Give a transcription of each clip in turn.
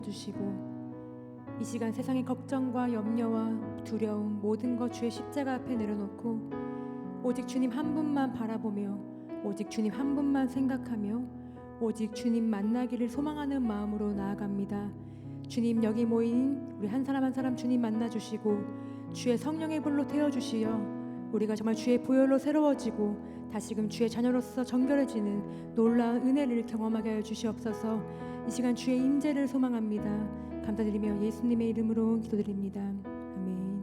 주시고 이 시간 세상의 걱정과 염려와 두려움 모든 것 주의 십자가 앞에 내려놓고 오직 주님 한 분만 바라보며 오직 주님 한 분만 생각하며 오직 주님 만나기를 소망하는 마음으로 나아갑니다. 주님, 여기 모인 우리 한 사람 한 사람 주님 만나주시고 주의 성령의 불로 태워주시어 우리가 정말 주의 보혈로 새로워지고 다시금 주의 자녀로서 정결해지는 놀라운 은혜를 경험하게 하여 주시옵소서. 이 시간 주의 임재를 소망합니다. 감사드리며 예수님의 이름으로 기도드립니다. 아멘.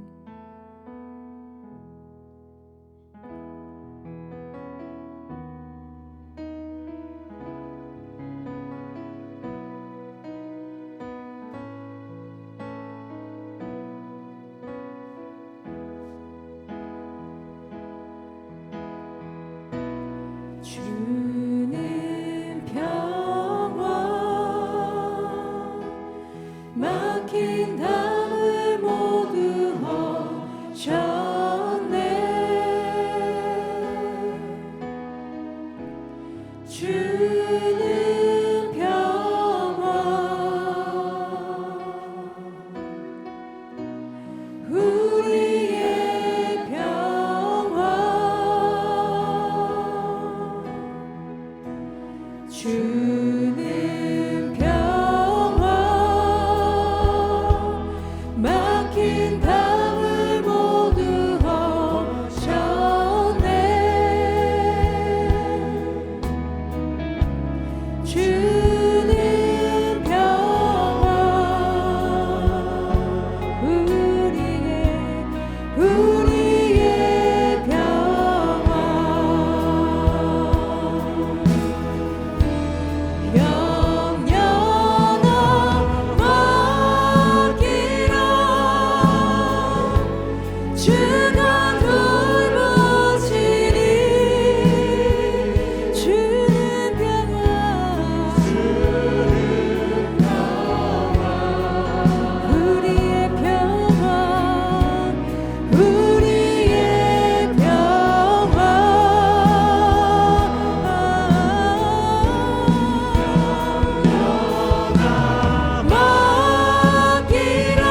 주는 평화 막힌 담을 모두 허셨네. 주는 평화 우리의 평화 주는 평화 막힌 담을 모두 허셨네. 주는 평화 우리의 평화 영원한 맡기라. 주가 돌보시니 주는 평화 우리의 평화 우리의 평화 맡기라.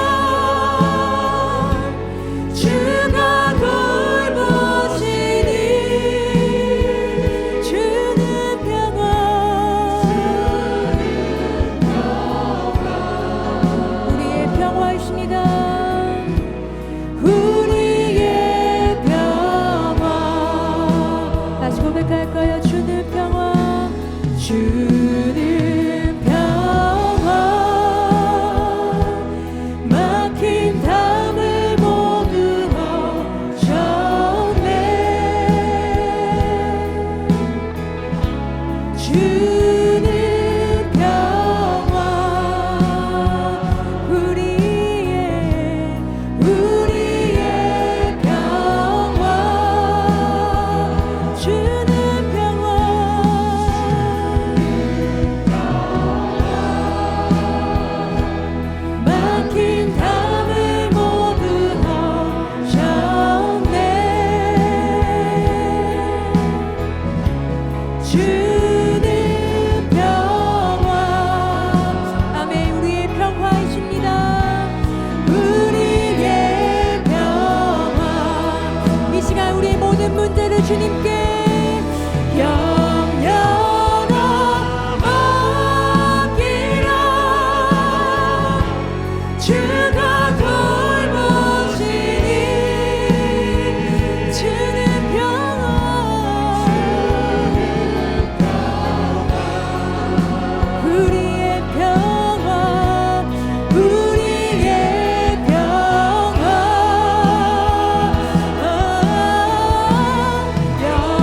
주가 돌보시니 주는 평화 우리의 평화이십니다. 우리의 평화 다시 고백할까요? 주는 평화 주는 평화 막힌 담을 모두 허셨네. 주는 평화 우리의 평화 주는 평화 막힌 담을 모두 허셨네. 주는 평화 아멘. 우리의 평화이십니다. 우리의 평화 이 시간 우리의 모든 문제를 주님께 영원한 맡기라. 주가 돌보시니 주는 평화 우리의 평화 우리의 평화 영원한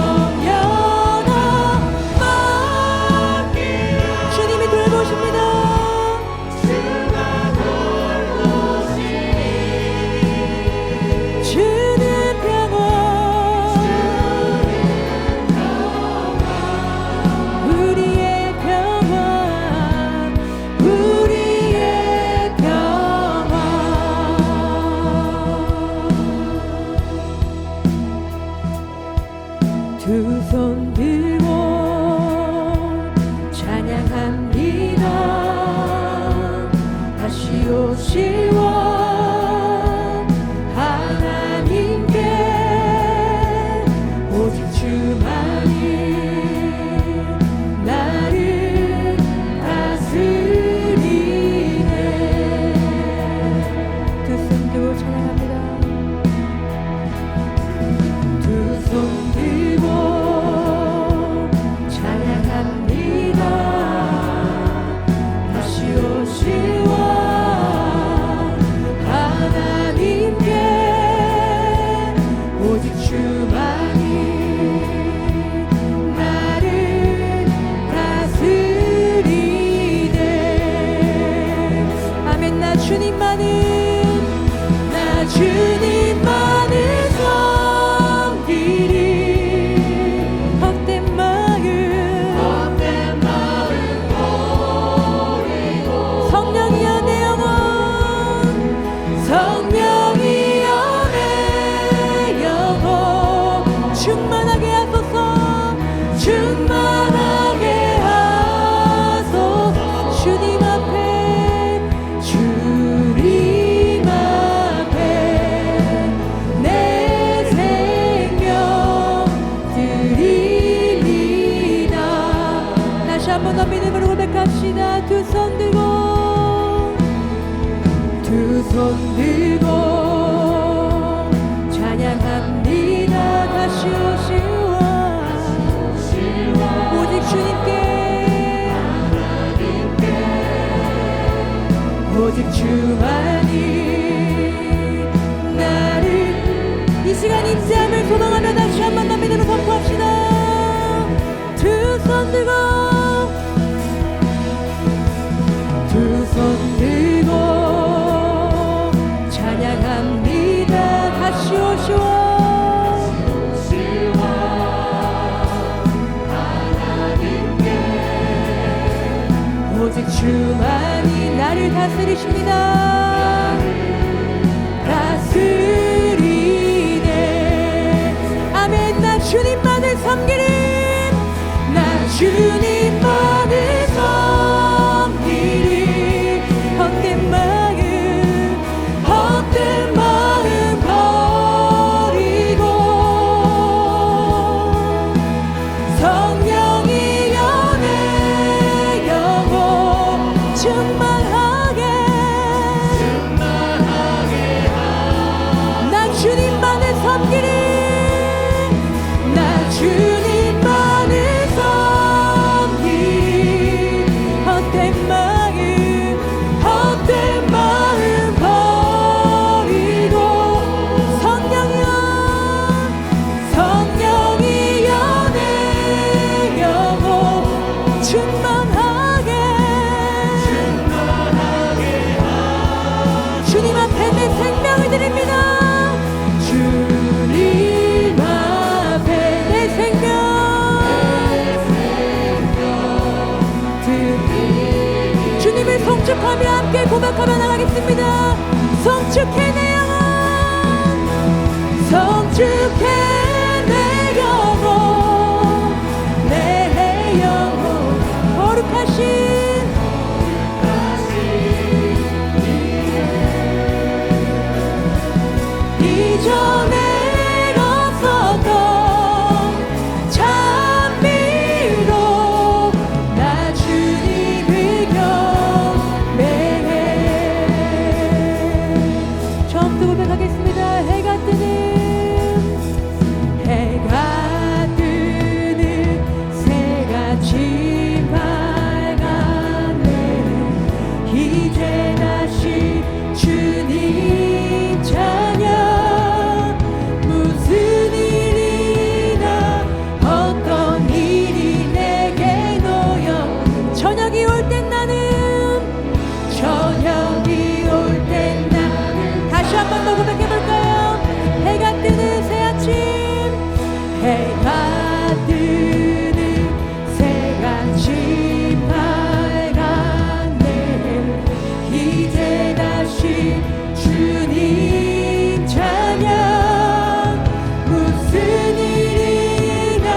오실 왕 하나님께 오직 주만이 나를 다스리네. 두 손 들고 찬양합니다. 두 손 들고 찬양합니다. 다시 오실 왕 하나님께 오직 주만이 나를 다스리네. 아멘. 나 주님만을 섬기리. 헛된 마음 버리고 성령이여 내 영혼 성령이여 내 영혼 충만하게 하소서. 충만하게 하소서. 주님 앞에 내 생명 드립니다. 다시 한 번 더 믿음으로 고백합시다. 두 손 들고 찬양합니다. 다시 오실 왕 오직 주님께 오직 주만이 나를 이 시간 임재함을 소망하며 다시 한 번 더 믿음으로 선포합시다. 두 손 들고 찬양합니다. 다시 오실 왕 하나님께 오직 주만이 나를 다스리십니다. 다스리네. 아멘. 나 주님만을 섬기리. 나 주님만을 섬기리. 헛된 마음 버리고 성령이여 내 영혼 충만하게 나 주님만을 섬기리. 나 주님만을 섬기리. 헛된 마음 버리고 성령이여 내 영혼 충만하게 주님 앞에 내 생명을 드립니다. 주님 앞에 내 생명 드립니다. 주님을 성축하며 함께 고백하며 나가겠습니다. 성축해 내 영혼 성축해 내 영혼 내 영혼 거룩하신 이전에 없었던 찬미로 나 주님을 경배해. 처음부터 고백하겠습니다. 해가 뜨는 새같이 밝았네. 이제 다시 주님 찬양 무슨 일이나 어떤 일이 내게 놓여 저녁이 올 땐 나는 다시 한 번 더 고백해볼까요? 해가 뜨는 새 아침 해가 뜨는 새같이 밝았네. 이제 다시 주님 찬양 무슨 일이나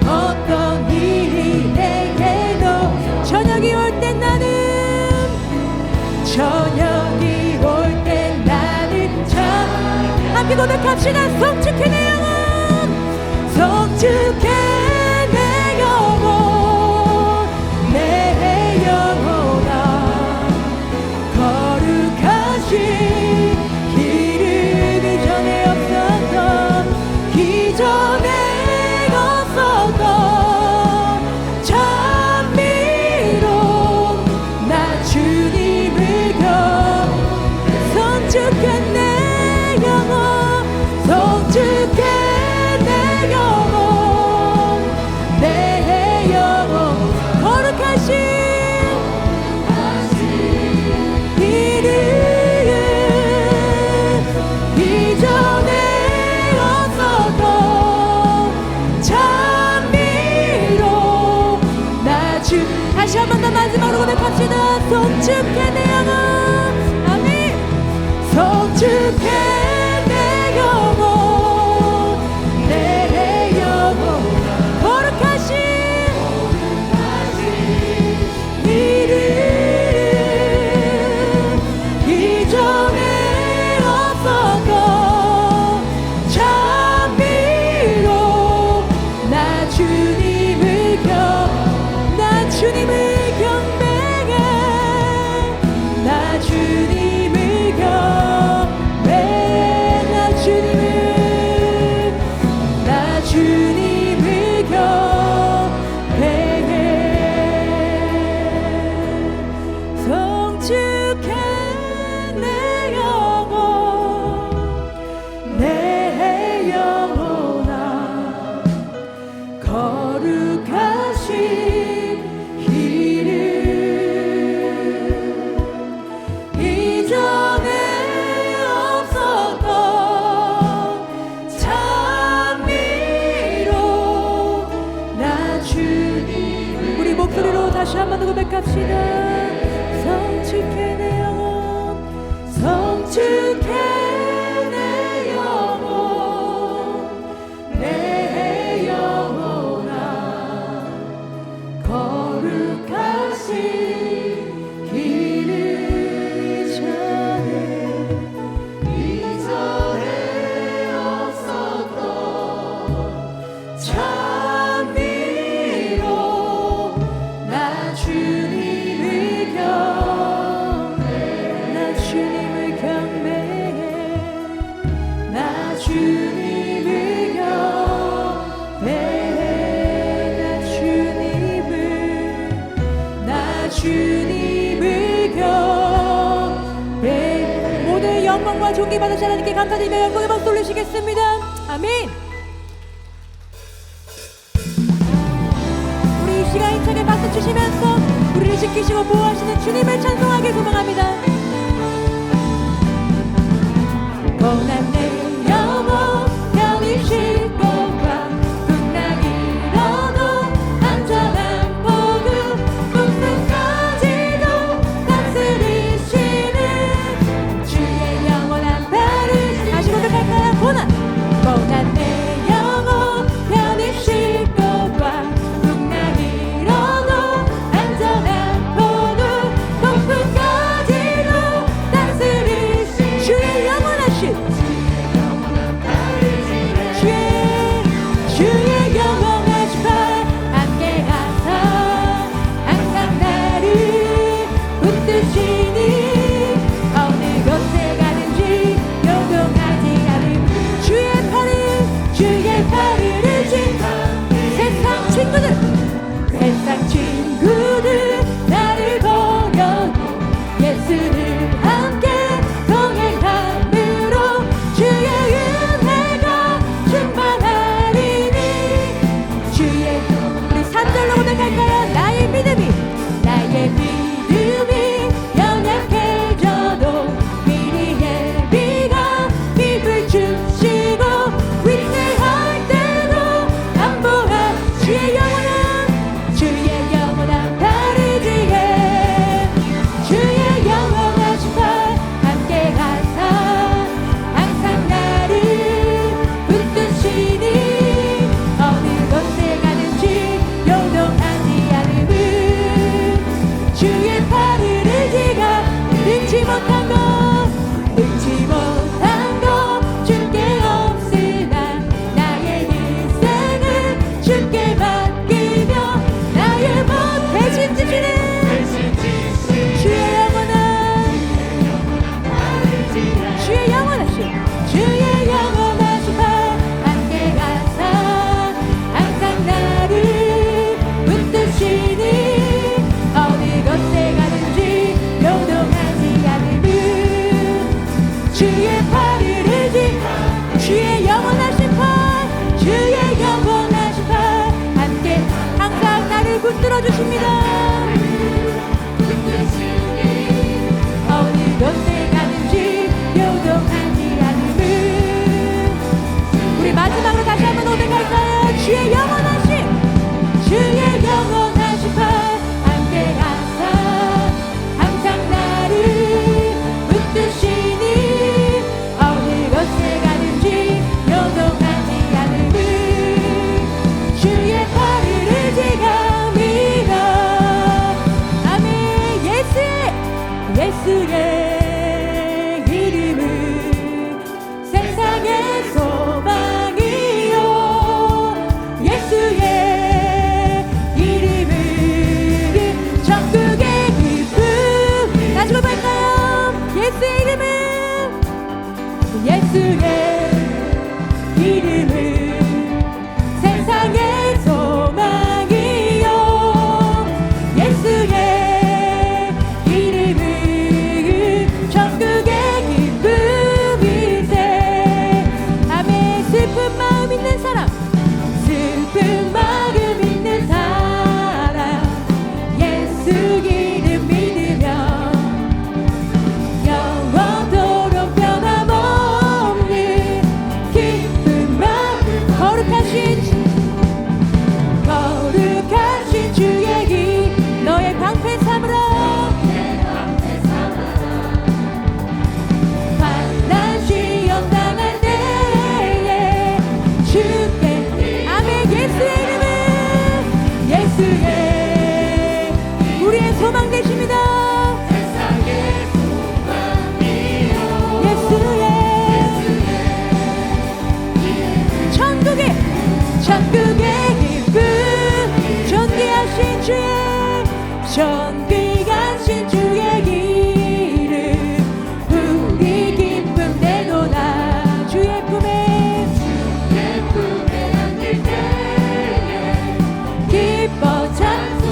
어떤 일이 내게도 저녁이 올 땐 나는 저녁 함께 고백합시다. 성축해 내 영혼, 성축해 내 영혼, 내 영혼아 거룩하신 길을 이전에 없었던 이전에 없었던 찬미로 나 주님을 성축해 내 영혼, 성축해 내 영혼, 내 영혼 거룩하신 이름 이전에 없었던 찬미로 나 주 다시 한 번 더 마지막으로 고백합시다. 성축해 내 영혼, 아멘. 성축해 내 영혼, 내 영혼 거룩하신 이름 이전에 없었던 찬미로 나 주님을 경배해, 나 주님을 경배해, 나 주님을 경배해. 성축해 내 영혼, 내 영혼아 거룩하신 이름 이전에 없었던 찬미로 나 주님. 우리 목소리로 다시 한 번 더 고백합시다. 성축해 내 영혼, 성축해 내 영혼, 내 영혼아 거룩하신 이름 이전에 없었던 찬미로 나 주님을 경배해, 나 주님을 경배해, 나 주님을 경배해, 나 주님을 경배해. 모든 영광과 존귀 받으신 하나님께 감사드리며 영광의 박수 올리시겠습니다. 아멘. 우리 이 시간 힘차게 박수 치시면서 우리를 지키시고 보호하시는 주님을 찬송하길 소망합니다. 고난 내 영혼 편히 쉴 곳과 풍랑이로도 안전한 포구 풍성까지도 다스리시는 주의 영원한 발을 다시 고백할까요? 고난 내 영혼 편히 쉴 곳과 풍랑이로도 안전한 포구 폭풍까지도 다스리시는 주의 영원하신 주의 영원하신 발 함께하사 항상 나를 붙드시니 어느 곳에 가든지 요동하지 않을 주의 팔을 의지 세상 친구들 나를 버려도 예수를 함께 동행함으로 주의 은혜가 충만하리니 주의 우리 3절로 고백할까요? 나의 믿음이 연약해져도 미리의 비가 빛을 주시고 위태할 때도 안보한 주의 영원한 발을 지해 주의 영원하신 발 함께 가사 항상 나를 붙드시니 어느 곳에 가든지 요동하지 않음은 주의 팔을 의지가 능치 못한 것 주께 예수의 이름은 세상의 소망이요 예수의 이름은 천국의 기쁨 다시 한번 볼까요? 예수의 이름은 예수의 이름은 세상의 소망이요 예수의 이름은 천국의 기쁨일세 아멘 슬픈 마음 있는 사람 슬픈 마음 있는 사람 예수 이름 믿으며 영원토록 변함없는 기쁜 마음 거룩하신 주의 길 너의 방패 삼으라 환난 시험 당할 때에 주께 아멘 예수의 이름은 예수의 우리의 소망 되십니다 예수의 천국의 기쁨 존귀하신 주의 이름 우리 기쁨 내놓아 주의 품에 안길 때에 기뻐 찬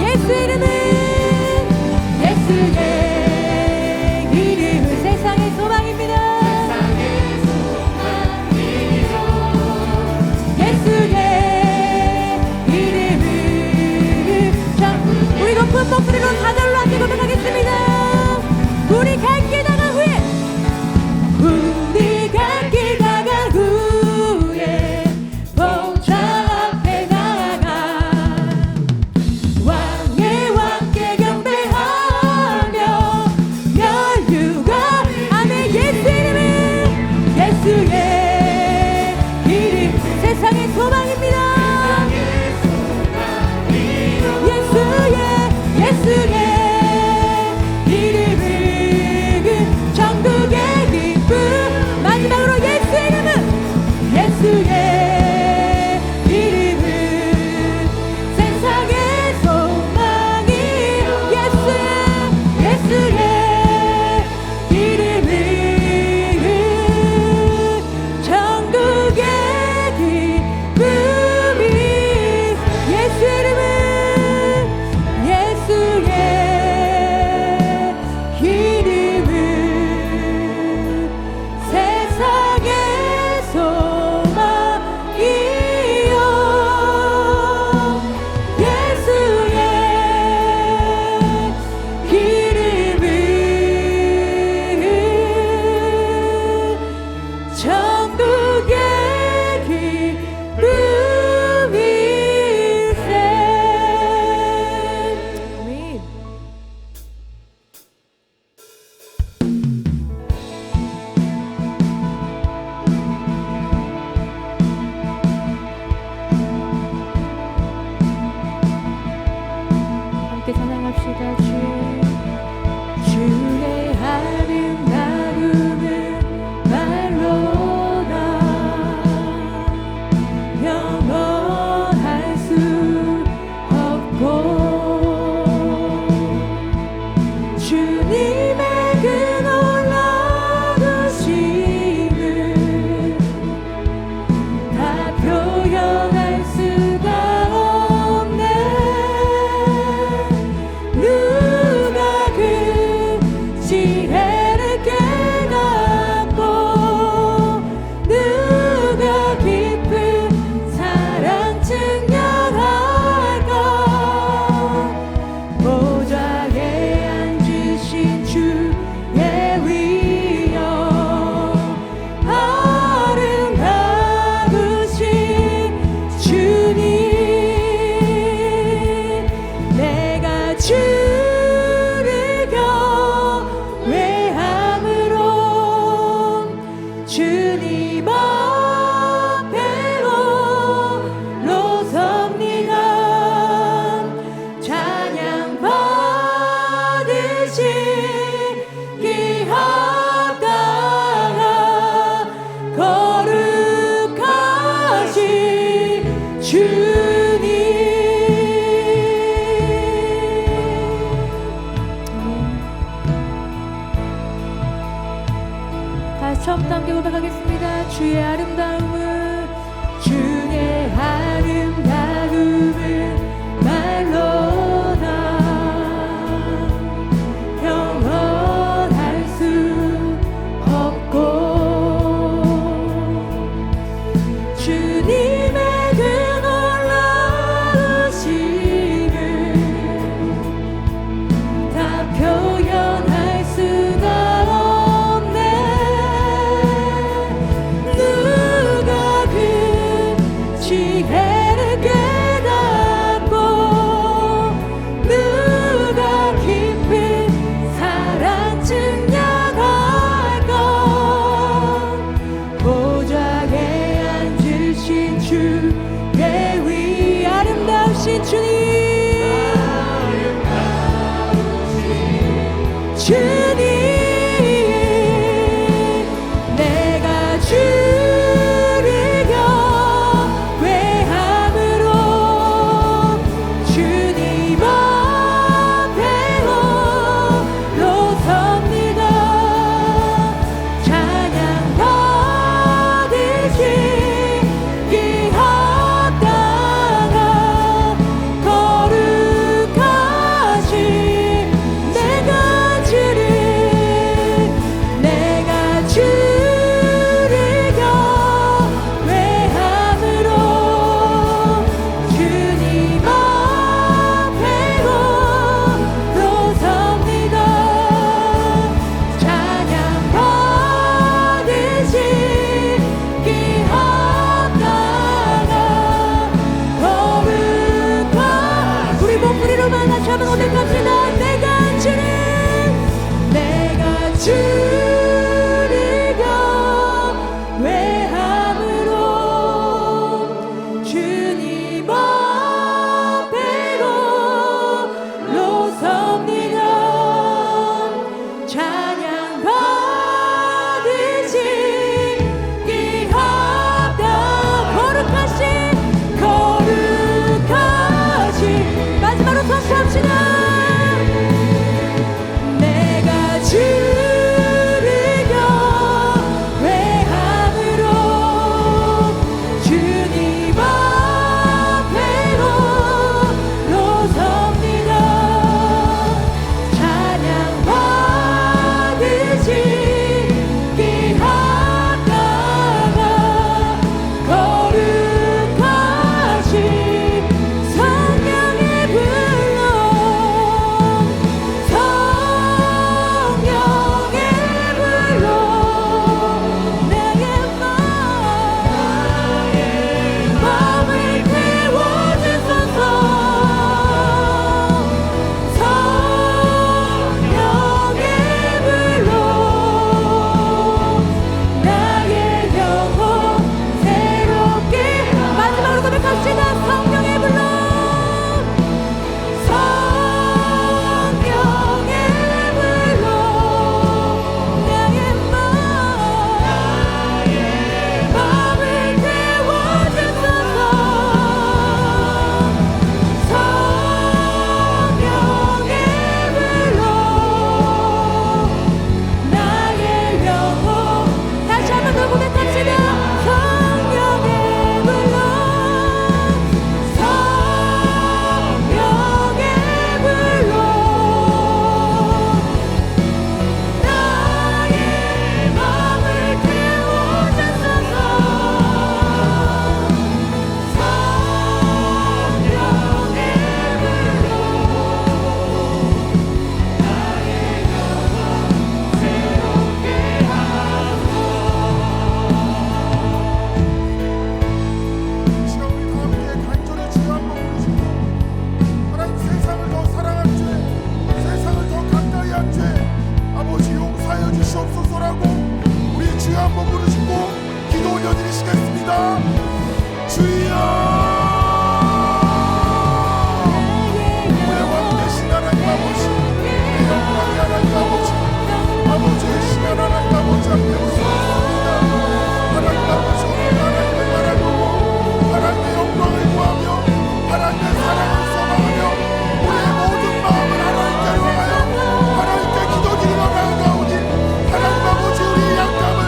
예수 이름은 예수의 이름은 세상의 소망입니다 예수의 이름은 우리 높은 목소리로 다들로 함께 고백하겠습니다 우리 갈 길 나간 후에 보좌 앞에 나가 왕의 왕께 경배하며 멸류관 아멘 예수 이름은 예수의 이름 세상의 소망입니다 예수의 이름은 천국의 기쁨 마지막으로 예수의 이름은 예수의 이름은 세상의 소망이 예수의 이름은 천국의 기쁨이 예수의 이름은 예수의 이름은 세상의 소망이요 예수의 이름은 천국의 기쁨일세 아멘 함께 찬양합시다 주의 아름다움은 말로다 영원할 수 없고 주님의 그 놀라우심을 다 표현할 수가 없네 누가 그 지혜를 깨닫고 누가 깊은 사랑 증명할까 보좌에 앉으신 주의 위엄 아름다우신 주님 내가 주를 경외함으로 주님 앞에 홀로 섭니다 찬양 받으신 처음부터 함께 고백하겠습니다. 주의 아름다움은 주의 아름다움은 말로나 표현할 수 없고 주님의 그 놀라우심을 다 표현할 수가 없네. 누가 그 지혜를 깨닫고 누가 깊은 사랑 증량할까. 보좌에 앉으신 주의 위 아름다우신 주님, 주님, 내가 주를 경외함으로 주님 앞에 홀로 섭니다. 찬양 받으시기 합당한 거룩하신 내가 주를 경외함으로 주님 앞에 홀로 섭니다. 찬양 받으시기 합당한 거룩한 우리 목소리로만 다시 한번 고백합시다. 내가 주를 경외함으로 주님 앞에 홀로 섭니다. 찬양 받으시기 합당 거룩하신 마지막으로 선포합시다. 내가 주를 경외함으로 주님 앞에 홀로 섭니다. 찬양 받으시기 합당한 거룩하신 성령의 불러 나의 마음을 태워주소서. 성령의 불로 나의 영혼 새롭게 마지막으로 고백합시다. 성령의 불로 성령의 불로 나의 마음을 태워주소서. 성령의 불로 나의 영혼 다시 한번 더 고백합시다. 성령의 불로 성령의 불로 나의 마음을 태워주소서. 성령의 불로 나의 영혼 새롭게 시간 우리 다 함께 간절히 주여 한번 부르시고 하나님 세상을 더 사랑할 죄 세상을 더 가까이 한 죄 아버지 용서하여 주시옵소서라고 우리 주여 한번 부르시고 기도 올려드리시겠습니다. 주여 우리의 왕 되신 하나님 아버지 우리의 영광의 하나님 아버지 아버지의 시간 하나님 아버지 앞에 엎드립니다. 하나님 아버지 오늘 하나님을 바라보고 하나님의 영광을 구하며 하나님의 사랑을 소망하며 우리의 모든 마음을 하나님께로 향하여 하나님께 기도드리며 나아가오니 하나님 아버지 우리의 약함을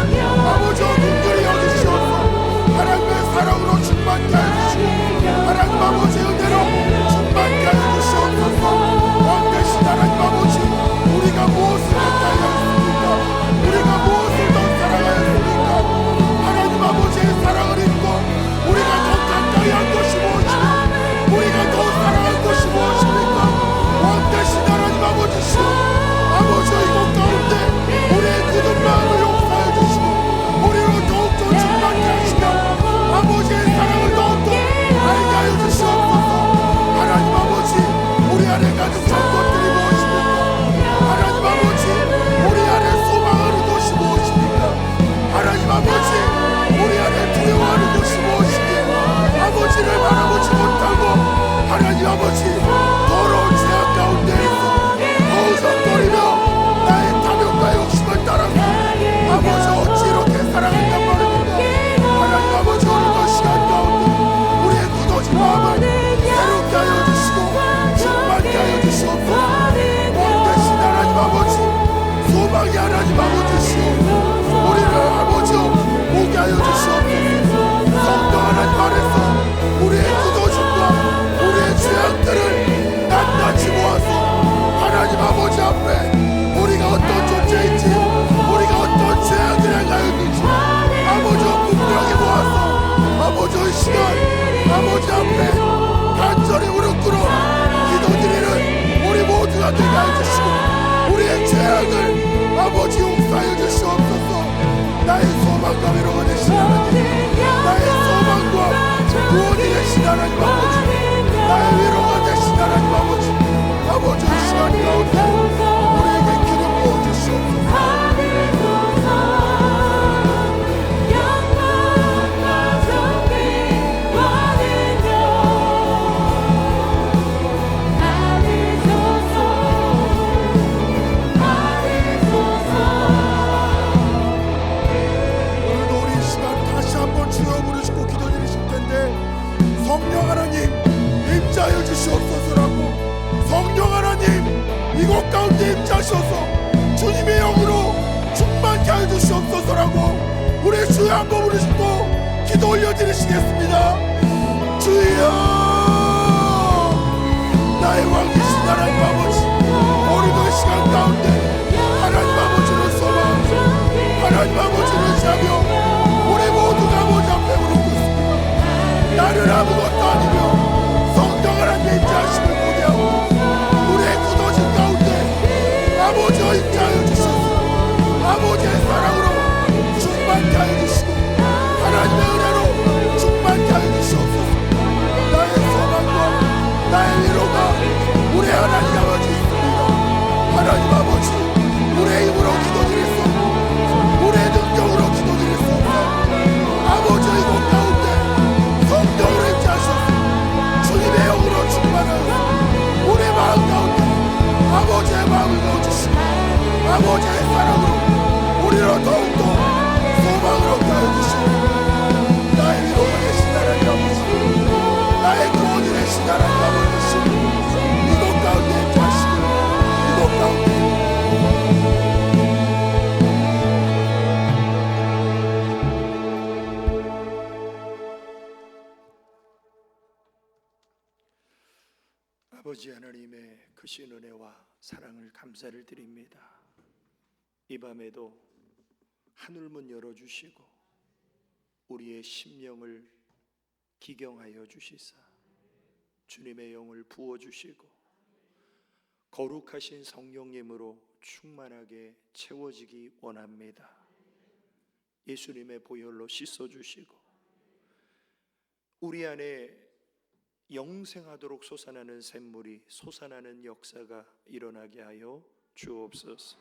마음과 위로가 되신 하나님, 나의 소망과 구원이 되신 하나님 아버지, 나의 위로가 되신 하나님 아버지, 아버지 이 시간 가운데 우리에게 기름 부어주시옵소서. 오늘도 우리 이 시간 다시 한번 주여 부르시고 기도드리실 텐데, 성령 하나님 임자여 주시옵소서라고, 성령 하나님 이곳 가운데 임자셔서 주님의 영으로 충만케 하여 주시옵소서라고 우리 주여 한번 부르시고 기도 올려드리시겠습니다. 주여, 나의 왕이신 하나님 아버지, 오늘도 이 시간 가운데 하나님 아버지를 소망하며 하나님 아버지를 의지하며 우리 모두가 아버지 앞에 부르고 있습니다. 나는 아무것도 아니며 성령 하나님의 임재하심을 고대하고 우리의 굳어진 가운데 아버지와 임재하여 주셔서 아버지의 사랑으로 충만케 하여 주시고 하나님의 은혜로 충만케 하여 주시옵소서. 나의 소망과 나의 위로가 우리 하나님 아버지 있습니다. 하나님 아버지, 우리의 힘으로 기도드릴 수 없고 우리의 능력으로 기도드릴 수 없고 아버지 이곳 가운데 성령으로 임재하셔서 주님의 영으로 충만하여 우리 마음 가운데 아버지의 마음을 넣어주시고 아버지의 사랑으로 우리로 더욱더 소망을 얻게 하여 주시고 나의 위로가 되신 하나님 아버지, 나의 구원이 되신 하나님 아버지 되시고 이곳 가운데 임재하시고 이곳 가운데 아버지 하나님의 크신 은혜와 사랑을 감사를 드립니다. 이 밤에도 하늘문 열어주시고 우리의 심령을 기경하여 주시사 주님의 영을 부어주시고 거룩하신 성령님으로 충만하게 채워지기 원합니다. 예수님의 보혈로 씻어주시고 우리 안에 영생하도록 솟아나는 샘물이 솟아나는 역사가 일어나게 하여 주옵소서.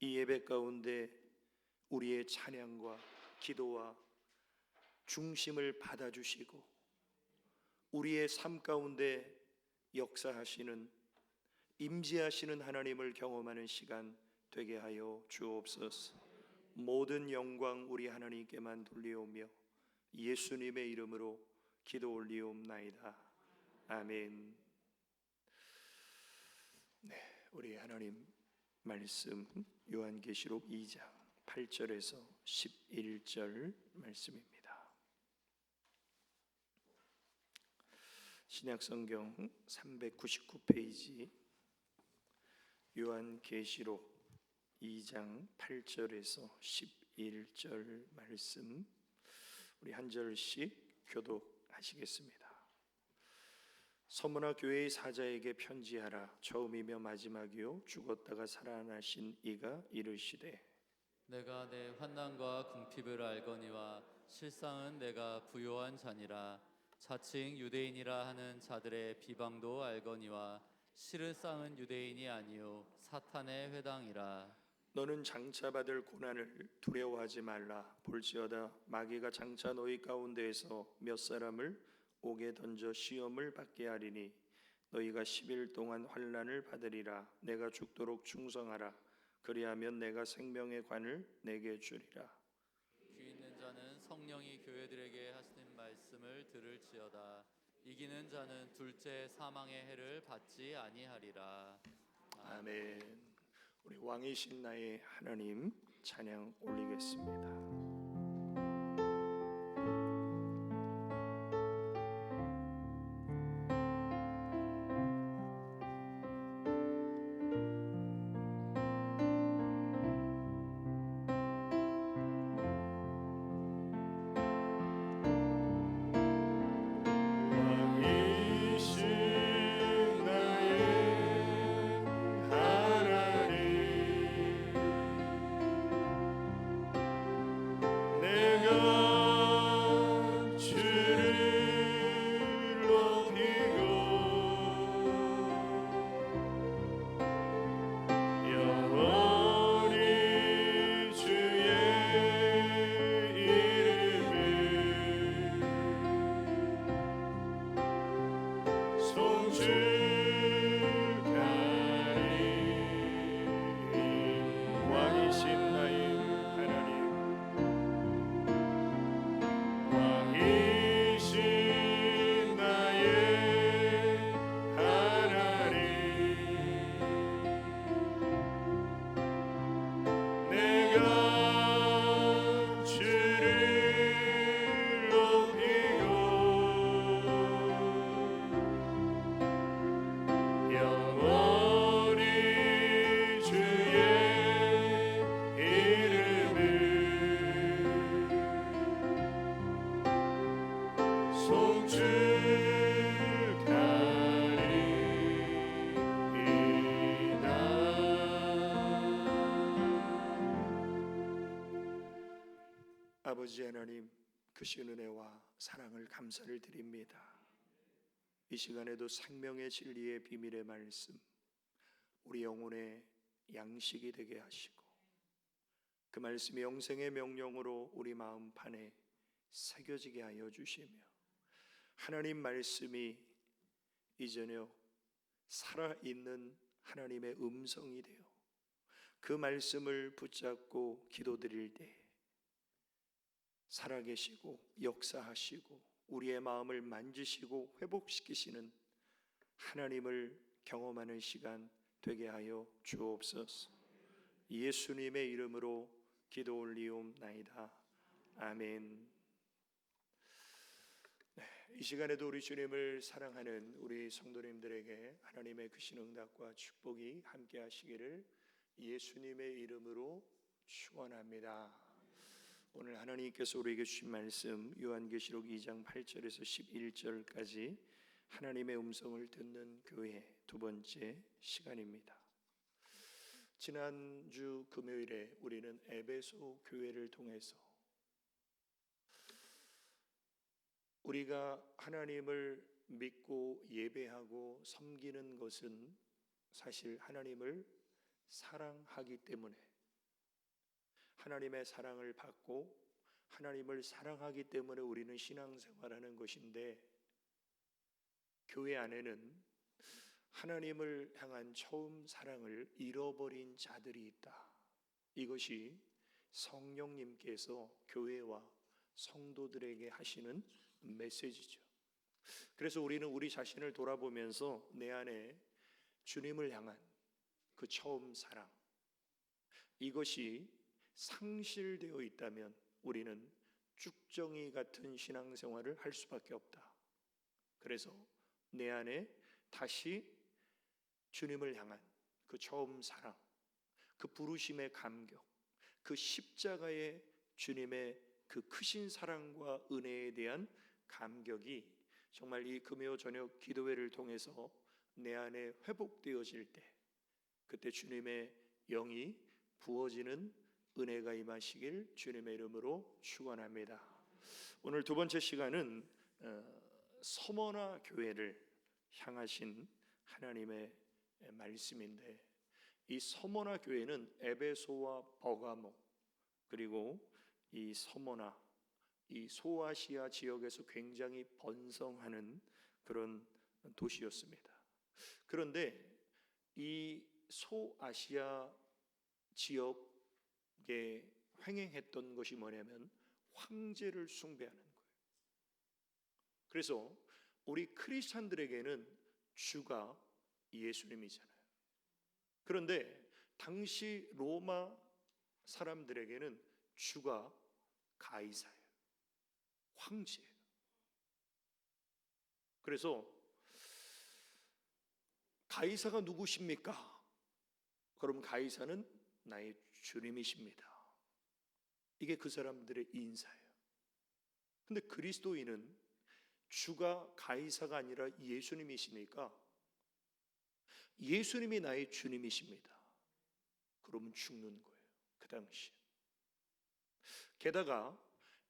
이 예배 가운데 우리의 찬양과 기도와 중심을 받아주시고 우리의 삶 가운데 역사하시는 임재하시는 하나님을 경험하는 시간 되게 하여 주옵소서. 모든 영광 우리 하나님께만 돌리오며 예수님의 이름으로 기도 올리옵나이다. 아멘. 네, 우리 하나님 말씀 요한계시록 2장 8절에서 11절 말씀입니다. 신약성경 399페이지 요한계시록 2장 8절에서 11절 말씀 우리 한 절씩 교독하시겠습니다. 서문화 교회의 사자에게 편지하라. 처음이며 마지막이요 죽었다가 살아나신 이가 이르시되 내가 내 환난과 궁핍을 알거니와 실상은 내가 부요한 자니라. 자칭 유대인이라 하는 자들의 비방도 알거니와 실을 쌓은 유대인이 아니요 사탄의 회당이라. 너는 장차 받을 고난을 두려워하지 말라. 볼지어다 마귀가 장차 너희 가운데에서 몇 사람을 옥에 던져 시험을 받게 하리니 너희가 10일 동안 환난을 받으리라. 내가 죽도록 충성하라. 그리하면 내가 생명의 관을 내게 주리라. 귀 있는 자는 성령이 교회들에게 하시는 말씀을 들을지어다. 이기는 자는 둘째 사망의 해를 받지 아니하리라. 아멘. 우리 왕이신 나의 하나님 찬양 올리겠습니다. 아버지 하나님, 크신 은혜와 사랑을 감사를 드립니다. 이 시간에도 생명의 진리의 비밀의 말씀, 우리 영혼의 양식이 되게 하시고, 그 말씀이 영생의 명령으로 우리 마음판에 새겨지게 하여 주시며, 하나님 말씀이 이 저녁 살아있는 하나님의 음성이 되어 그 말씀을 붙잡고 기도드릴 때 살아계시고 역사하시고 우리의 마음을 만지시고 회복시키시는 하나님을 경험하는 시간 되게 하여 주옵소서. 예수님의 이름으로 기도 올리옵나이다. 아멘. 이 시간에도 우리 주님을 사랑하는 우리 성도님들에게 하나님의 크신 응답과 축복이 함께 하시기를 예수님의 이름으로 축원합니다. 오늘 하나님께서 우리에게 주신 말씀 요한계시록 2장 8절에서 11절까지 하나님의 음성을 듣는 교회 두 번째 시간입니다. 지난주 금요일에 우리는 에베소 교회를 통해서 우리가 하나님을 믿고 예배하고 섬기는 것은 사실 하나님을 사랑하기 때문에, 하나님의 사랑을 받고 하나님을 사랑하기 때문에 우리는 신앙생활하는 것인데, 교회 안에는 하나님을 향한 처음 사랑을 잃어버린 자들이 있다. 이것이 성령님께서 교회와 성도들에게 하시는 메시지죠. 그래서 우리는 우리 자신을 돌아보면서 내 안에 주님을 향한 그 처음 사랑, 이것이 상실되어 있다면 우리는 쭉정이 같은 신앙생활을 할 수밖에 없다. 그래서 내 안에 다시 주님을 향한 그 처음 사랑, 그 부르심의 감격, 그 십자가의 주님의 그 크신 사랑과 은혜에 대한 감격이 정말 이 금요 저녁 기도회를 통해서 내 안에 회복되어질 때, 그때 주님의 영이 부어지는 은혜가 임하시길 주님의 이름으로 축원합니다. 오늘 두 번째 시간은 서머나 교회를 향하신 하나님의 말씀인데, 이 서머나 교회는 에베소와 버가모 그리고 이 서머나, 이 소아시아 지역에서 굉장히 번성하는 그런 도시였습니다. 그런데 이 소아시아 지역에 횡행했던 것이 뭐냐면 황제를 숭배하는 거예요. 그래서 우리 크리스찬들에게는 주가 예수님이잖아요. 그런데 당시 로마 사람들에게는 주가 가이사예요. 황제예요. 그래서 가이사가 누구십니까? 그럼 가이사는 나의 주님이십니다. 이게 그 사람들의 인사예요. 근데 그리스도인은 주가 가이사가 아니라 예수님이시니까 예수님이 나의 주님이십니다. 그러면 죽는 거예요. 그 당시에. 게다가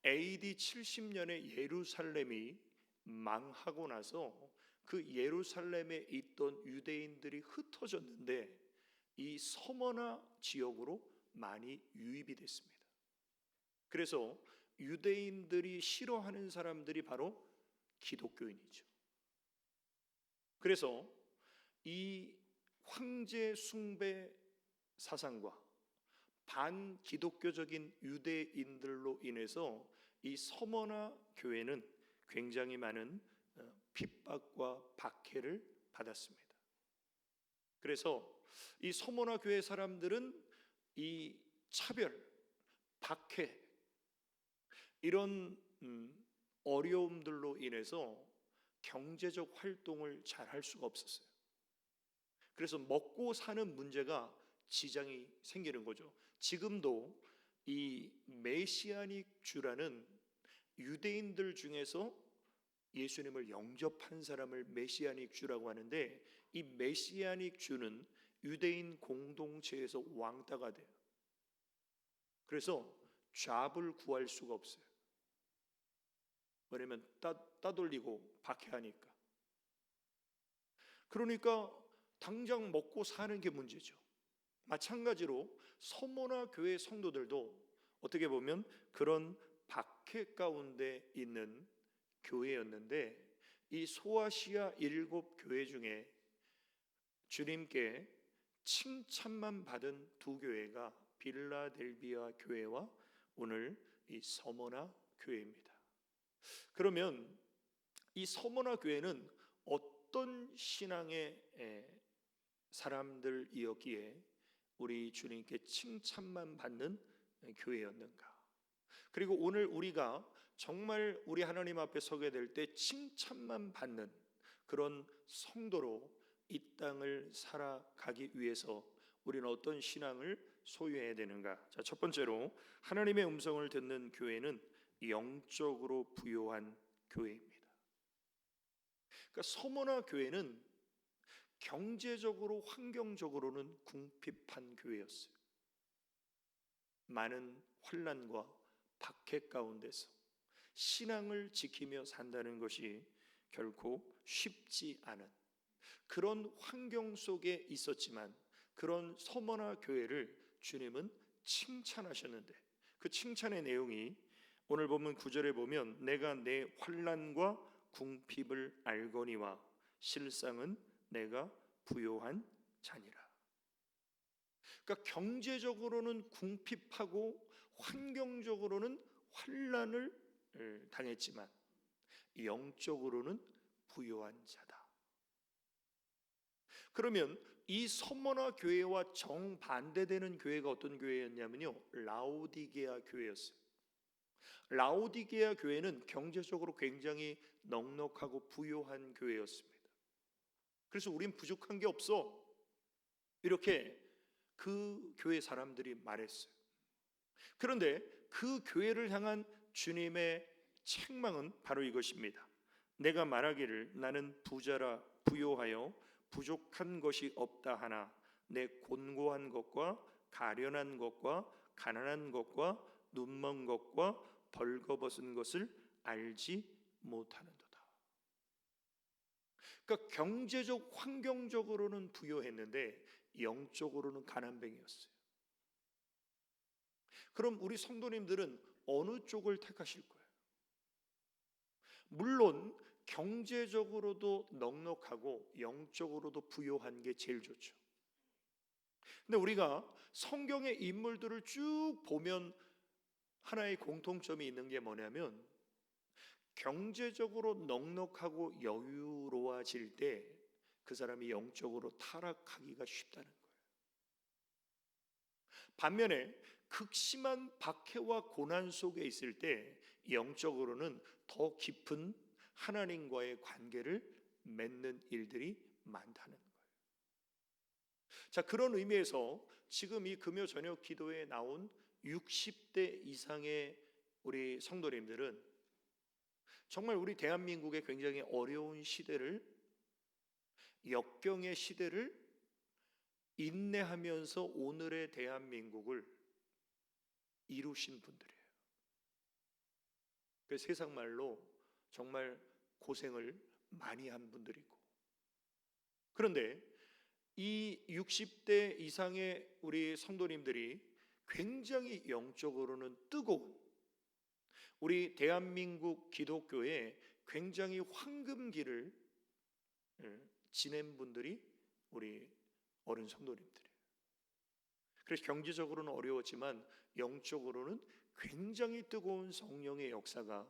AD 70년에 예루살렘이 망하고 나서 그 예루살렘에 있던 유대인들이 흩어졌는데 이 서머나 지역으로 많이 유입이 됐습니다. 그래서 유대인들이 싫어하는 사람들이 바로 기독교인이죠. 그래서 이 황제 숭배 사상과 반기독교적인 유대인들로 인해서 이 서머나 교회는 굉장히 많은 핍박과 박해를 받았습니다. 그래서 이 서머나 교회 사람들은 이 차별, 박해, 이런 어려움들로 인해서 경제적 활동을 잘 할 수가 없었어요. 그래서 먹고 사는 문제가 지장이 생기는 거죠. 지금도 이 메시아닉 주라는 유대인들 중에서 예수님을 영접한 사람을 메시아닉 주라고 하는데, 이 메시아닉 주는 유대인 공동체에서 왕따가 돼요. 그래서 잡을 구할 수가 없어요. 왜냐면 따돌리고 박해하니까. 그러니까 당장 먹고 사는 게 문제죠. 마찬가지로 서모나 교회 성도들도 어떻게 보면 그런 박해 가운데 있는 교회였는데, 이 소아시아 7교회 중에 주님께 칭찬만 받은 두 교회가 빌라델비아 교회와 오늘 이 서모나 교회입니다. 그러면 이 서모나 교회는 어떤 신앙의 사람들이었기에 우리 주님께 칭찬만 받는 교회였는가? 그리고 오늘 우리가 정말 우리 하나님 앞에 서게 될 때 칭찬만 받는 그런 성도로 이 땅을 살아가기 위해서 우리는 어떤 신앙을 소유해야 되는가? 자, 첫 번째로 하나님의 음성을 듣는 교회는 영적으로 부요한 교회입니다. 그러니까 서모나 교회는 경제적으로 환경적으로는 궁핍한 교회였어요. 많은 환난과 박해 가운데서 신앙을 지키며 산다는 것이 결코 쉽지 않은 그런 환경 속에 있었지만, 그런 서머나 교회를 주님은 칭찬하셨는데, 그 칭찬의 내용이 오늘 보면 9절에 보면 내가 내 환난과 궁핍을 알거니와 실상은 내가 부요한 자니라. 그러니까 경제적으로는 궁핍하고 환경적으로는 환난을 당했지만 영적으로는 부요한 자다. 그러면 이 서머나 교회와 정반대되는 교회가 어떤 교회였냐면요, 라오디게아 교회였어요. 라오디게아 교회는 경제적으로 굉장히 넉넉하고 부요한 교회였습니다. 그래서 우린 부족한 게 없어, 이렇게 그 교회 사람들이 말했어요. 그런데 그 교회를 향한 주님의 책망은 바로 이것입니다. 내가 말하기를 나는 부자라 부요하여 부족한 것이 없다 하나 내 곤고한 것과 가련한 것과 가난한 것과 눈먼 것과 벌거벗은 것을 알지 못하는도다. 그러니까 경제적 환경적으로는 부요했는데 영적으로는 가난뱅이였어요. 그럼 우리 성도님들은 어느 쪽을 택하실 거예요? 물론 경제적으로도 넉넉하고 영적으로도 부요한 게 제일 좋죠. 근데 우리가 성경의 인물들을 쭉 보면 하나의 공통점이 있는 게 뭐냐면, 경제적으로 넉넉하고 여유로워질 때 그 사람이 영적으로 타락하기가 쉽다는 거예요. 반면에 극심한 박해와 고난 속에 있을 때 영적으로는 더 깊은 하나님과의 관계를 맺는 일들이 많다는 거예요. 자, 그런 의미에서 지금 이 금요 저녁 기도에 나온 60대 이상의 우리 성도님들은 정말 우리 대한민국의 굉장히 어려운 시대를, 역경의 시대를 인내하면서 오늘의 대한민국을 이루신 분들이에요. 그 세상 말로 정말 고생을 많이 한 분들이고, 그런데 이 60대 이상의 우리 성도님들이 굉장히 영적으로는 뜨거운 우리 대한민국 기독교의 굉장히 황금기를 지낸 분들이 우리 어른 성도님들이에요. 그래서 경제적으로는 어려웠지만 영적으로는 굉장히 뜨거운 성령의 역사가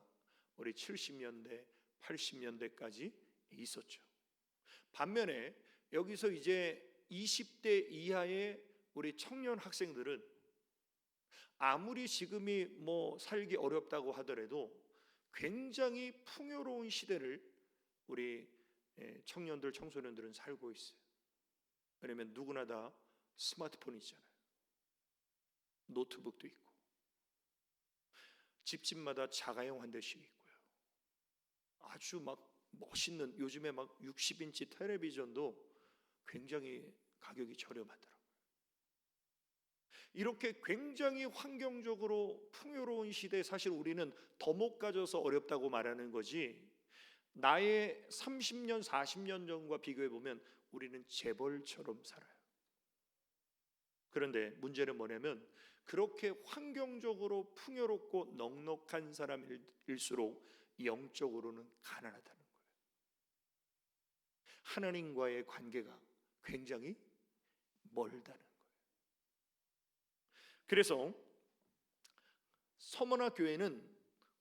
우리 70년대, 80년대까지 있었죠. 반면에 여기서 이제 20대 이하의 우리 청년 학생들은 아무리 지금이 뭐 살기 어렵다고 하더라도 굉장히 풍요로운 시대를 우리 청년들, 청소년들은 살고 있어요. 왜냐하면 누구나 다 스마트폰이 있잖아요. 노트북도 있고 집집마다 자가용 한 대씩 있고요. 아주 막 멋있는 요즘에 막 60인치 텔레비전도 굉장히 가격이 저렴하더라고요. 이렇게 굉장히 환경적으로 풍요로운 시대에 사실 우리는 더 못 가져서 어렵다고 말하는 거지, 나의 30년, 40년 전과 비교해 보면 우리는 재벌처럼 살아요. 그런데 문제는 뭐냐면 그렇게 환경적으로 풍요롭고 넉넉한 사람일수록 영적으로는 가난하다는 거예요. 하나님과의 관계가 굉장히 멀다는 거예요. 그래서 서머나 교회는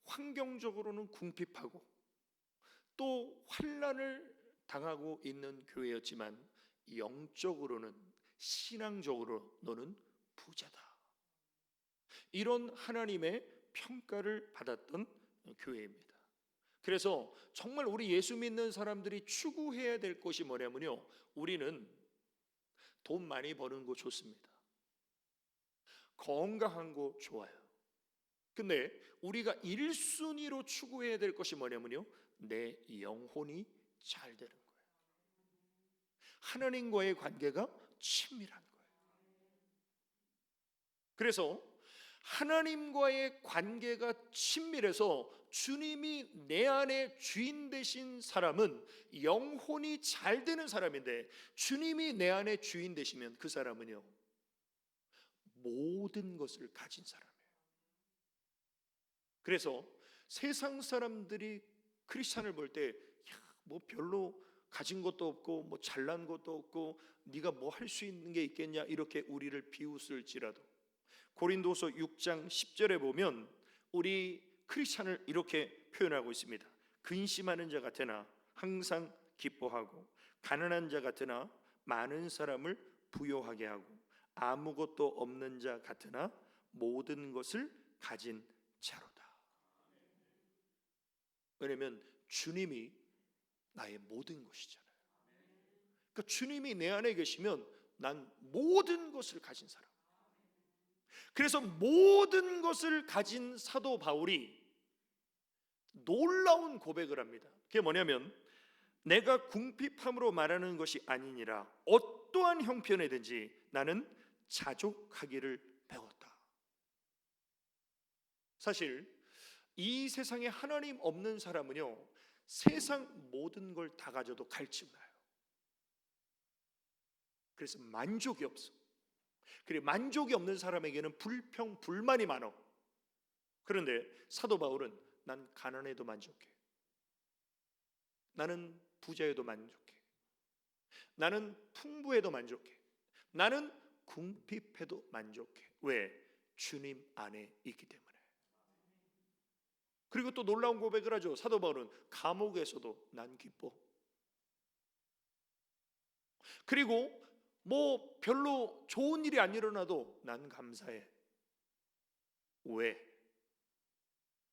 환경적으로는 궁핍하고 또 환난을 당하고 있는 교회였지만 영적으로는, 신앙적으로 너는 부자다, 이런 하나님의 평가를 받았던 교회입니다. 그래서 정말 우리 예수 믿는 사람들이 추구해야 될 것이 뭐냐면요, 우리는 돈 많이 버는 거 좋습니다. 건강한 거 좋아요. 근데 우리가 1순위로 추구해야 될 것이 뭐냐면요, 내 영혼이 잘 되는 거예요. 하나님과의 관계가 친밀한 거예요. 그래서 하나님과의 관계가 친밀해서 주님이 내 안에 주인 되신 사람은 영혼이 잘 되는 사람인데, 주님이 내 안에 주인 되시면 그 사람은요, 모든 것을 가진 사람이에요. 그래서 세상 사람들이 크리스찬을 볼 때 뭐 별로 가진 것도 없고 뭐 잘난 것도 없고 네가 뭐 할 수 있는 게 있겠냐, 이렇게 우리를 비웃을지라도 고린도서 6장 10절에 보면 우리 크리스찬을 이렇게 표현하고 있습니다. 근심하는 자 같으나 항상 기뻐하고, 가난한 자 같으나 많은 사람을 부요하게 하고, 아무것도 없는 자 같으나 모든 것을 가진 자로다. 왜냐하면 주님이 나의 모든 것이잖아요. 그러니까 주님이 내 안에 계시면 난 모든 것을 가진 사람. 그래서 모든 것을 가진 사도 바울이 놀라운 고백을 합니다. 그게 뭐냐면 내가 궁핍함으로 말하는 것이 아니니라 어떠한 형편이든지 나는 자족하기를 배웠다. 사실 이 세상에 하나님 없는 사람은요, 세상 모든 걸 다 가져도 갈증나요. 그래서 만족이 없어. 그리고 만족이 없는 사람에게는 불평, 불만이 많아. 그런데 사도 바울은 난 가난해도 만족해, 나는 부자에도 만족해, 나는 풍부해도 만족해, 나는 궁핍해도 만족해. 왜? 주님 안에 있기 때문에. 그리고 또 놀라운 고백을 하죠. 사도 바울은 감옥에서도 난 기뻐. 그리고 뭐 별로 좋은 일이 안 일어나도 난 감사해. 왜?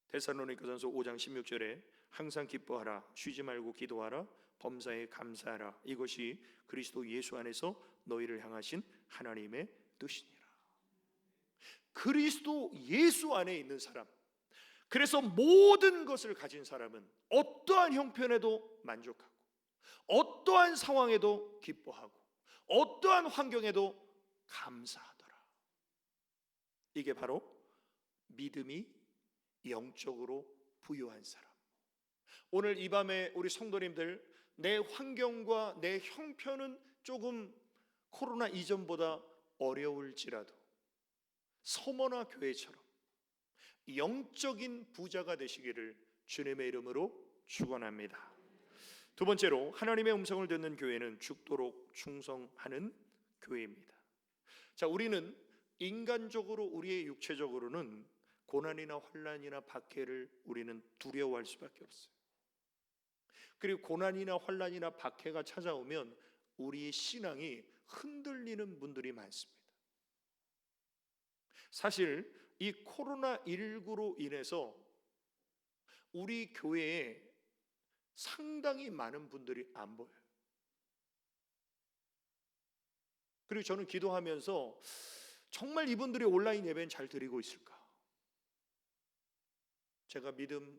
데살로니가전서 5장 16절에 항상 기뻐하라, 쉬지 말고 기도하라, 범사에 감사하라, 이것이 그리스도 예수 안에서 너희를 향하신 하나님의 뜻이니라. 그리스도 예수 안에 있는 사람, 그래서 모든 것을 가진 사람은 어떠한 형편에도 만족하고, 어떠한 상황에도 기뻐하고, 어떠한 환경에도 감사하더라. 이게 바로 믿음이 영적으로 부유한 사람. 오늘 이 밤에 우리 성도님들, 내 환경과 내 형편은 조금 코로나 이전보다 어려울지라도 서머나 교회처럼 영적인 부자가 되시기를 주님의 이름으로 축원합니다. 두 번째로, 하나님의 음성을 듣는 교회는 죽도록 충성하는 교회입니다. 자, 우리는 인간적으로, 우리의 육체적으로는 고난이나 환난이나 박해를 우리는 두려워할 수밖에 없어요. 그리고 고난이나 환난이나 박해가 찾아오면 우리의 신앙이 흔들리는 분들이 많습니다. 사실 이 코로나19로 인해서 우리 교회에 상당히 많은 분들이 안 보여요. 그리고 저는 기도하면서 정말 이분들이 온라인 예배는 잘 드리고 있을까? 제가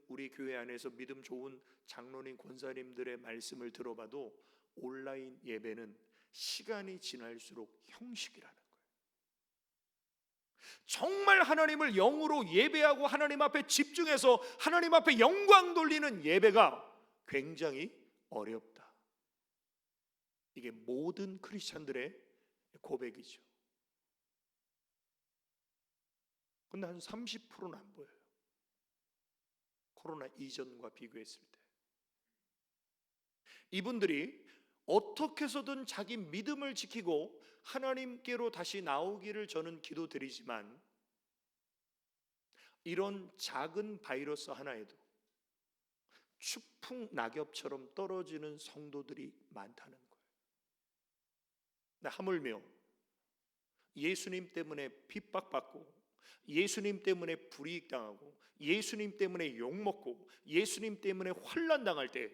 우리 교회 안에서 믿음 좋은 장로님, 권사님들의 말씀을 들어봐도 온라인 예배는 시간이 지날수록 형식이라는 거예요. 정말 하나님을 영으로 예배하고 하나님 앞에 집중해서 하나님 앞에 영광 돌리는 예배가 굉장히 어렵다. 이게 모든 크리스찬들의 고백이죠. 근데 한 30%는 안 보여요. 코로나 이전과 비교했을 때. 이분들이 어떻게 해서든 자기 믿음을 지키고 하나님께로 다시 나오기를 저는 기도드리지만, 이런 작은 바이러스 하나에도 추풍 낙엽처럼 떨어지는 성도들이 많다는 거예요. 근데 하물며 예수님 때문에 핍박받고, 예수님 때문에 불이익당하고, 예수님 때문에 욕먹고, 예수님 때문에 환난당할 때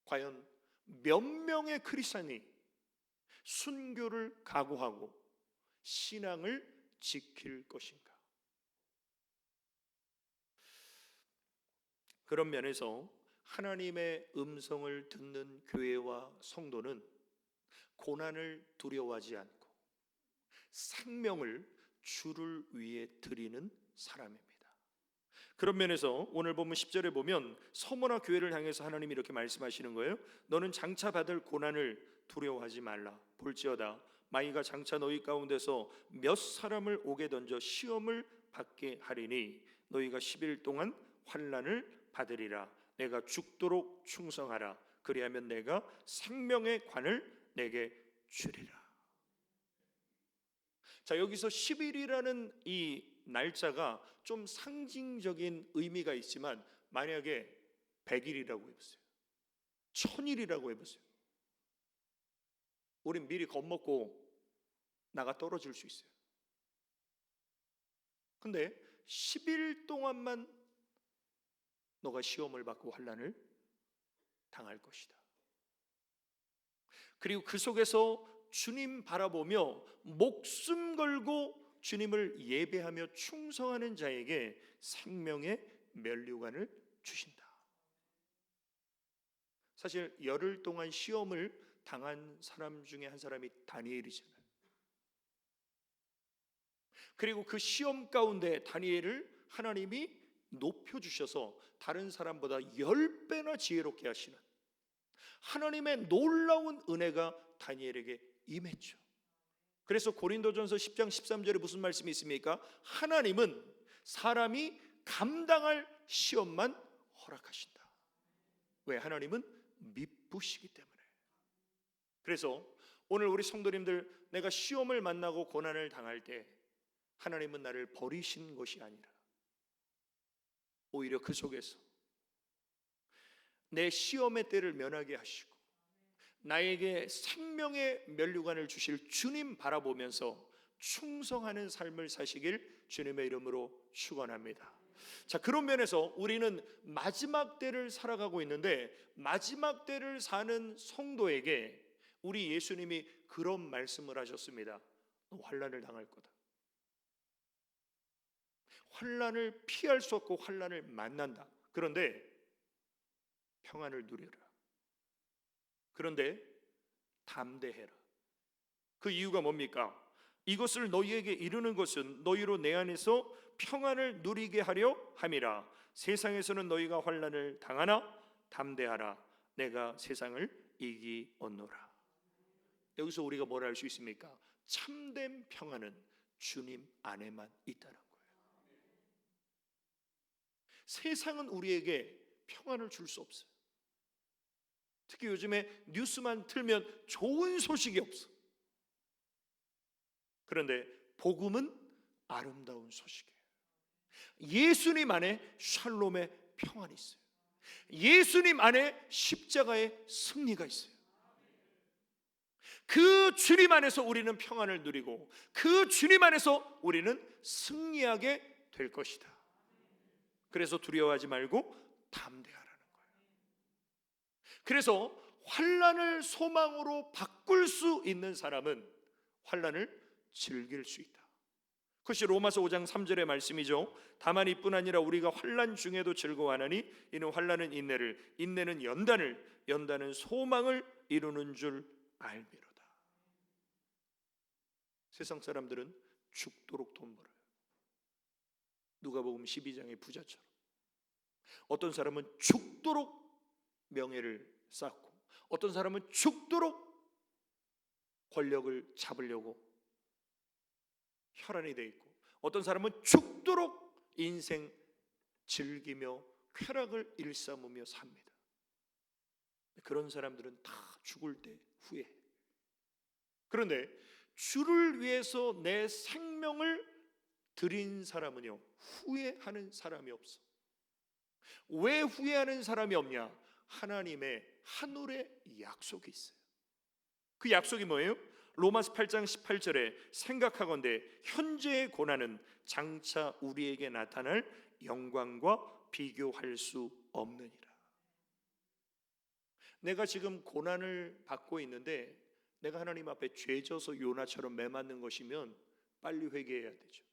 과연 몇 명의 크리스찬이 순교를 각오하고 신앙을 지킬 것인가? 그런 면에서 하나님의 음성을 듣는 교회와 성도는 고난을 두려워하지 않고 생명을 주를 위해 드리는 사람입니다. 그런 면에서 오늘 보면 10절에 보면 서머나 교회를 향해서 하나님이 이렇게 말씀하시는 거예요. 너는 장차 받을 고난을 두려워하지 말라. 볼지어다 마귀가 장차 너희 가운데서 몇 사람을 옥에 던져 시험을 받게 하리니 너희가 10일 동안 환난을 받으리라. 내가 죽도록 충성하라. 그리하면 내가 생명의 관을 내게 주리라. 자, 여기서 10일이라는 이 날짜가 좀 상징적인 의미가 있지만, 만약에 100일이라고 해보세요, 1000일이라고 해보세요, 우린 미리 겁먹고 나가 떨어질 수 있어요. 근데 10일 동안만 너가 시험을 받고 환난을 당할 것이다. 그리고 그 속에서 주님 바라보며 목숨 걸고 주님을 예배하며 충성하는 자에게 생명의 면류관을 주신다. 사실 열흘 동안 시험을 당한 사람 중에 한 사람이 다니엘이잖아요. 그리고 그 시험 가운데 다니엘을 하나님이 높여주셔서 다른 사람보다 10배나 지혜롭게 하시는 하나님의 놀라운 은혜가 다니엘에게 임했죠. 그래서 고린도전서 10장 13절에 무슨 말씀이 있습니까? 하나님은 사람이 감당할 시험만 허락하신다. 왜? 하나님은 미쁘시기 때문에. 그래서 오늘 우리 성도님들, 내가 시험을 만나고 고난을 당할 때 하나님은 나를 버리신 것이 아니라 오히려 그 속에서 내 시험의 때를 면하게 하시고 나에게 생명의 면류관을 주실 주님 바라보면서 충성하는 삶을 사시길 주님의 이름으로 축원합니다. 자, 그런 면에서 우리는 마지막 때를 살아가고 있는데, 마지막 때를 사는 성도에게 우리 예수님이 그런 말씀을 하셨습니다. 너 환난을 당할 거다. 환난을 피할 수 없고 환난을 만난다. 그런데 평안을 누려라. 그런데 담대해라. 그 이유가 뭡니까? 이것을 너희에게 이루는 것은 너희로 내 안에서 평안을 누리게 하려 함이라. 세상에서는 너희가 환난을 당하나 담대하라. 내가 세상을 이기었노라. 여기서 우리가 뭘 알 수 있습니까? 참된 평안은 주님 안에만 있다는 거예요. 세상은 우리에게 평안을 줄 수 없어요. 특히 요즘에 뉴스만 틀면 좋은 소식이 없어. 그런데 복음은 아름다운 소식이에요. 예수님 안에 샬롬의 평안이 있어요. 예수님 안에 십자가의 승리가 있어요. 그 주님 안에서 우리는 평안을 누리고 그 주님 안에서 우리는 승리하게 될 것이다. 그래서 두려워하지 말고 담대하라는 거예요. 그래서 환난을 소망으로 바꿀 수 있는 사람은 환난을 즐길 수 있다. 그것이 로마서 5장 3절의 말씀이죠. 다만 이뿐 아니라 우리가 환난 중에도 즐거워하나니 이는 환난은 인내를, 인내는 연단을, 연단은 소망을 이루는 줄 알미로다. 세상 사람들은 죽도록 돈 벌어요. 누가복음 12장의 부자처럼. 어떤 사람은 죽도록 명예를 쌓고, 어떤 사람은 죽도록 권력을 잡으려고 혈안이 돼 있고, 어떤 사람은 죽도록 인생 즐기며 쾌락을 일삼으며 삽니다. 그런 사람들은 다 죽을 때 후회해. 그런데 주를 위해서 내 생명을 드린 사람은요, 후회하는 사람이 없어. 왜 후회하는 사람이 없냐? 하나님의 하늘의 약속이 있어요. 그 약속이 뭐예요? 로마서 8장 18절에 생각하건대 현재의 고난은 장차 우리에게 나타날 영광과 비교할 수 없느니라. 내가 지금 고난을 받고 있는데 내가 하나님 앞에 죄져서 요나처럼 매맞는 것이면 빨리 회개해야 되죠.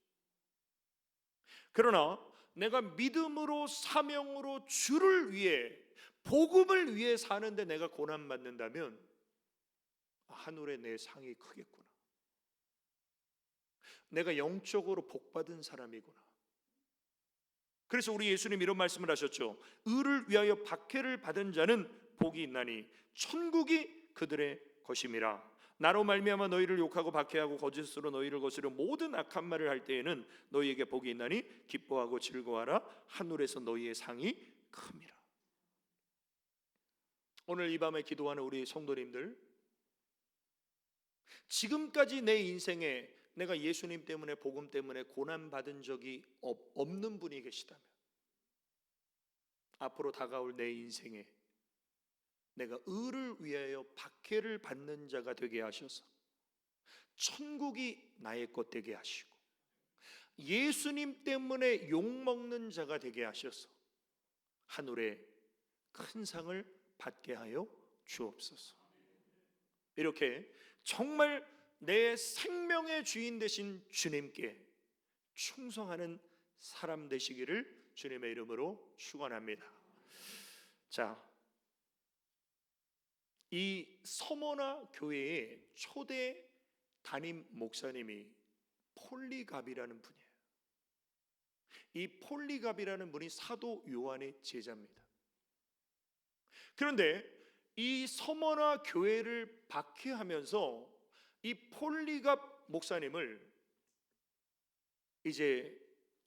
그러나 내가 믿음으로 사명으로 주를 위해, 복음을 위해 사는데 내가 고난 받는다면 하늘에 내 상이 크겠구나. 내가 영적으로 복받은 사람이구나. 그래서 우리 예수님 이런 말씀을 하셨죠. 의를 위하여 박해를 받은 자는 복이 있나니 천국이 그들의 것임이라. 나로 말미암아 너희를 욕하고 박해하고 거짓으로 너희를 거스려 모든 악한 말을 할 때에는 너희에게 복이 있나니 기뻐하고 즐거워하라. 하늘에서 너희의 상이 큽니다. 오늘 이 밤에 기도하는 우리 성도님들, 지금까지 내 인생에 내가 예수님 때문에, 복음 때문에 고난받은 적이 없는 분이 계시다면 앞으로 다가올 내 인생에 내가 의를 위하여 박해를 받는 자가 되게 하셔서 천국이 나의 것 되게 하시고, 예수님 때문에 욕먹는 자가 되게 하셔서 하늘에 큰 상을 받게 하여 주옵소서. 이렇게 정말 내 생명의 주인 되신 주님께 충성하는 사람 되시기를 주님의 이름으로 축원합니다. 자, 이 서머나 교회의 초대 담임 목사님이 폴리갑이라는 분이에요. 이 폴리갑이라는 분이 사도 요한의 제자입니다. 그런데 이 서머나 교회를 박해하면서 이 폴리갑 목사님을 이제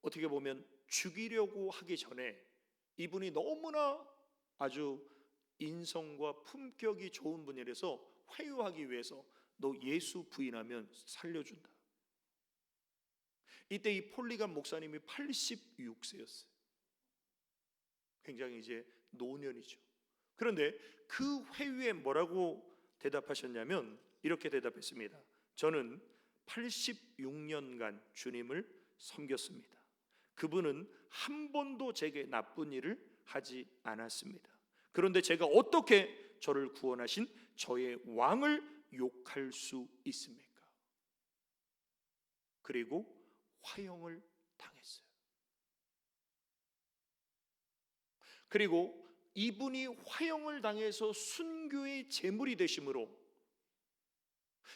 어떻게 보면 죽이려고 하기 전에 이분이 너무나 아주 인성과 품격이 좋은 분이라서 회유하기 위해서 너 예수 부인하면 살려준다. 이때 이 폴리갑 목사님이 86세였어요. 굉장히 이제 노년이죠. 그런데 그 회유에 뭐라고 대답하셨냐면 이렇게 대답했습니다. 저는 86년간 주님을 섬겼습니다. 그분은 한 번도 제게 나쁜 일을 하지 않았습니다. 그런데 제가 어떻게 저를 구원하신 저의 왕을 욕할 수 있습니까? 그리고 화형을 당했어요. 그리고 이분이 화형을 당해서 순교의 제물이 되심으로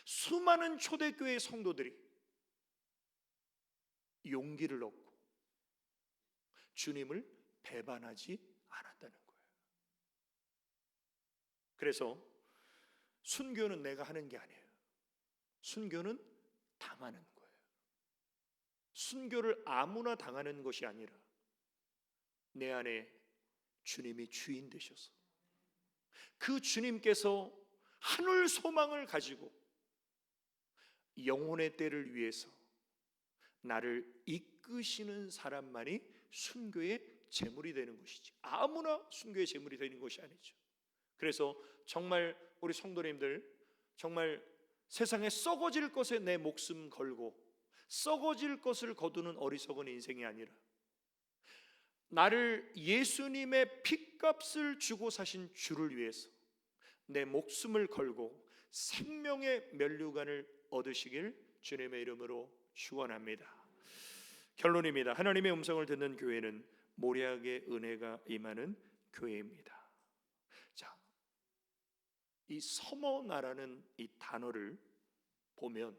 수많은 초대교회 성도들이 용기를 얻고 주님을 배반하지 않았다는 거예요. 그래서 순교는 내가 하는 게 아니에요. 순교는 당하는 거예요. 순교를 아무나 당하는 것이 아니라 내 안에 주님이 주인 되셔서 그 주님께서 하늘 소망을 가지고 영혼의 때를 위해서 나를 이끄시는 사람만이 순교의 제물이 되는 것이지, 아무나 순교의 제물이 되는 것이 아니죠. 그래서 정말 우리 성도님들, 정말 세상에 썩어질 것에 내 목숨 걸고 썩어질 것을 거두는 어리석은 인생이 아니라 나를 예수님의 핏값을 주고 사신 주를 위해서 내 목숨을 걸고 생명의 면류관을 얻으시길 주님의 이름으로 축원합니다. 결론입니다. 하나님의 음성을 듣는 교회는 모략의 은혜가 임하는 교회입니다. 자, 이 서머나라는 이 단어를 보면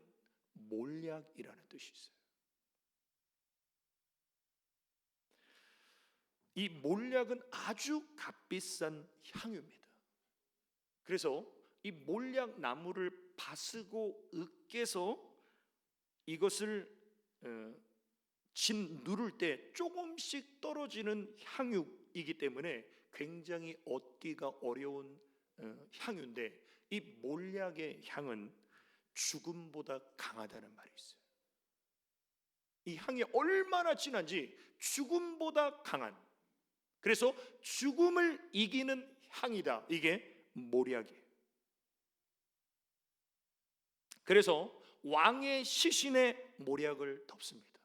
몰약이라는 뜻이 있어요. 이 몰약은 아주 값비싼 향유입니다. 그래서 이 몰약 나무를 바스고 으깨서 이것을 진 누를 때 조금씩 떨어지는 향유이기 때문에 굉장히 얻기가 어려운 향유인데, 이 몰약의 향은 죽음보다 강하다는 말이 있어요. 이 향이 얼마나 진한지 죽음보다 강한, 그래서 죽음을 이기는 향이다, 이게 몰약이에요. 그래서 왕의 시신에 몰약을 덮습니다.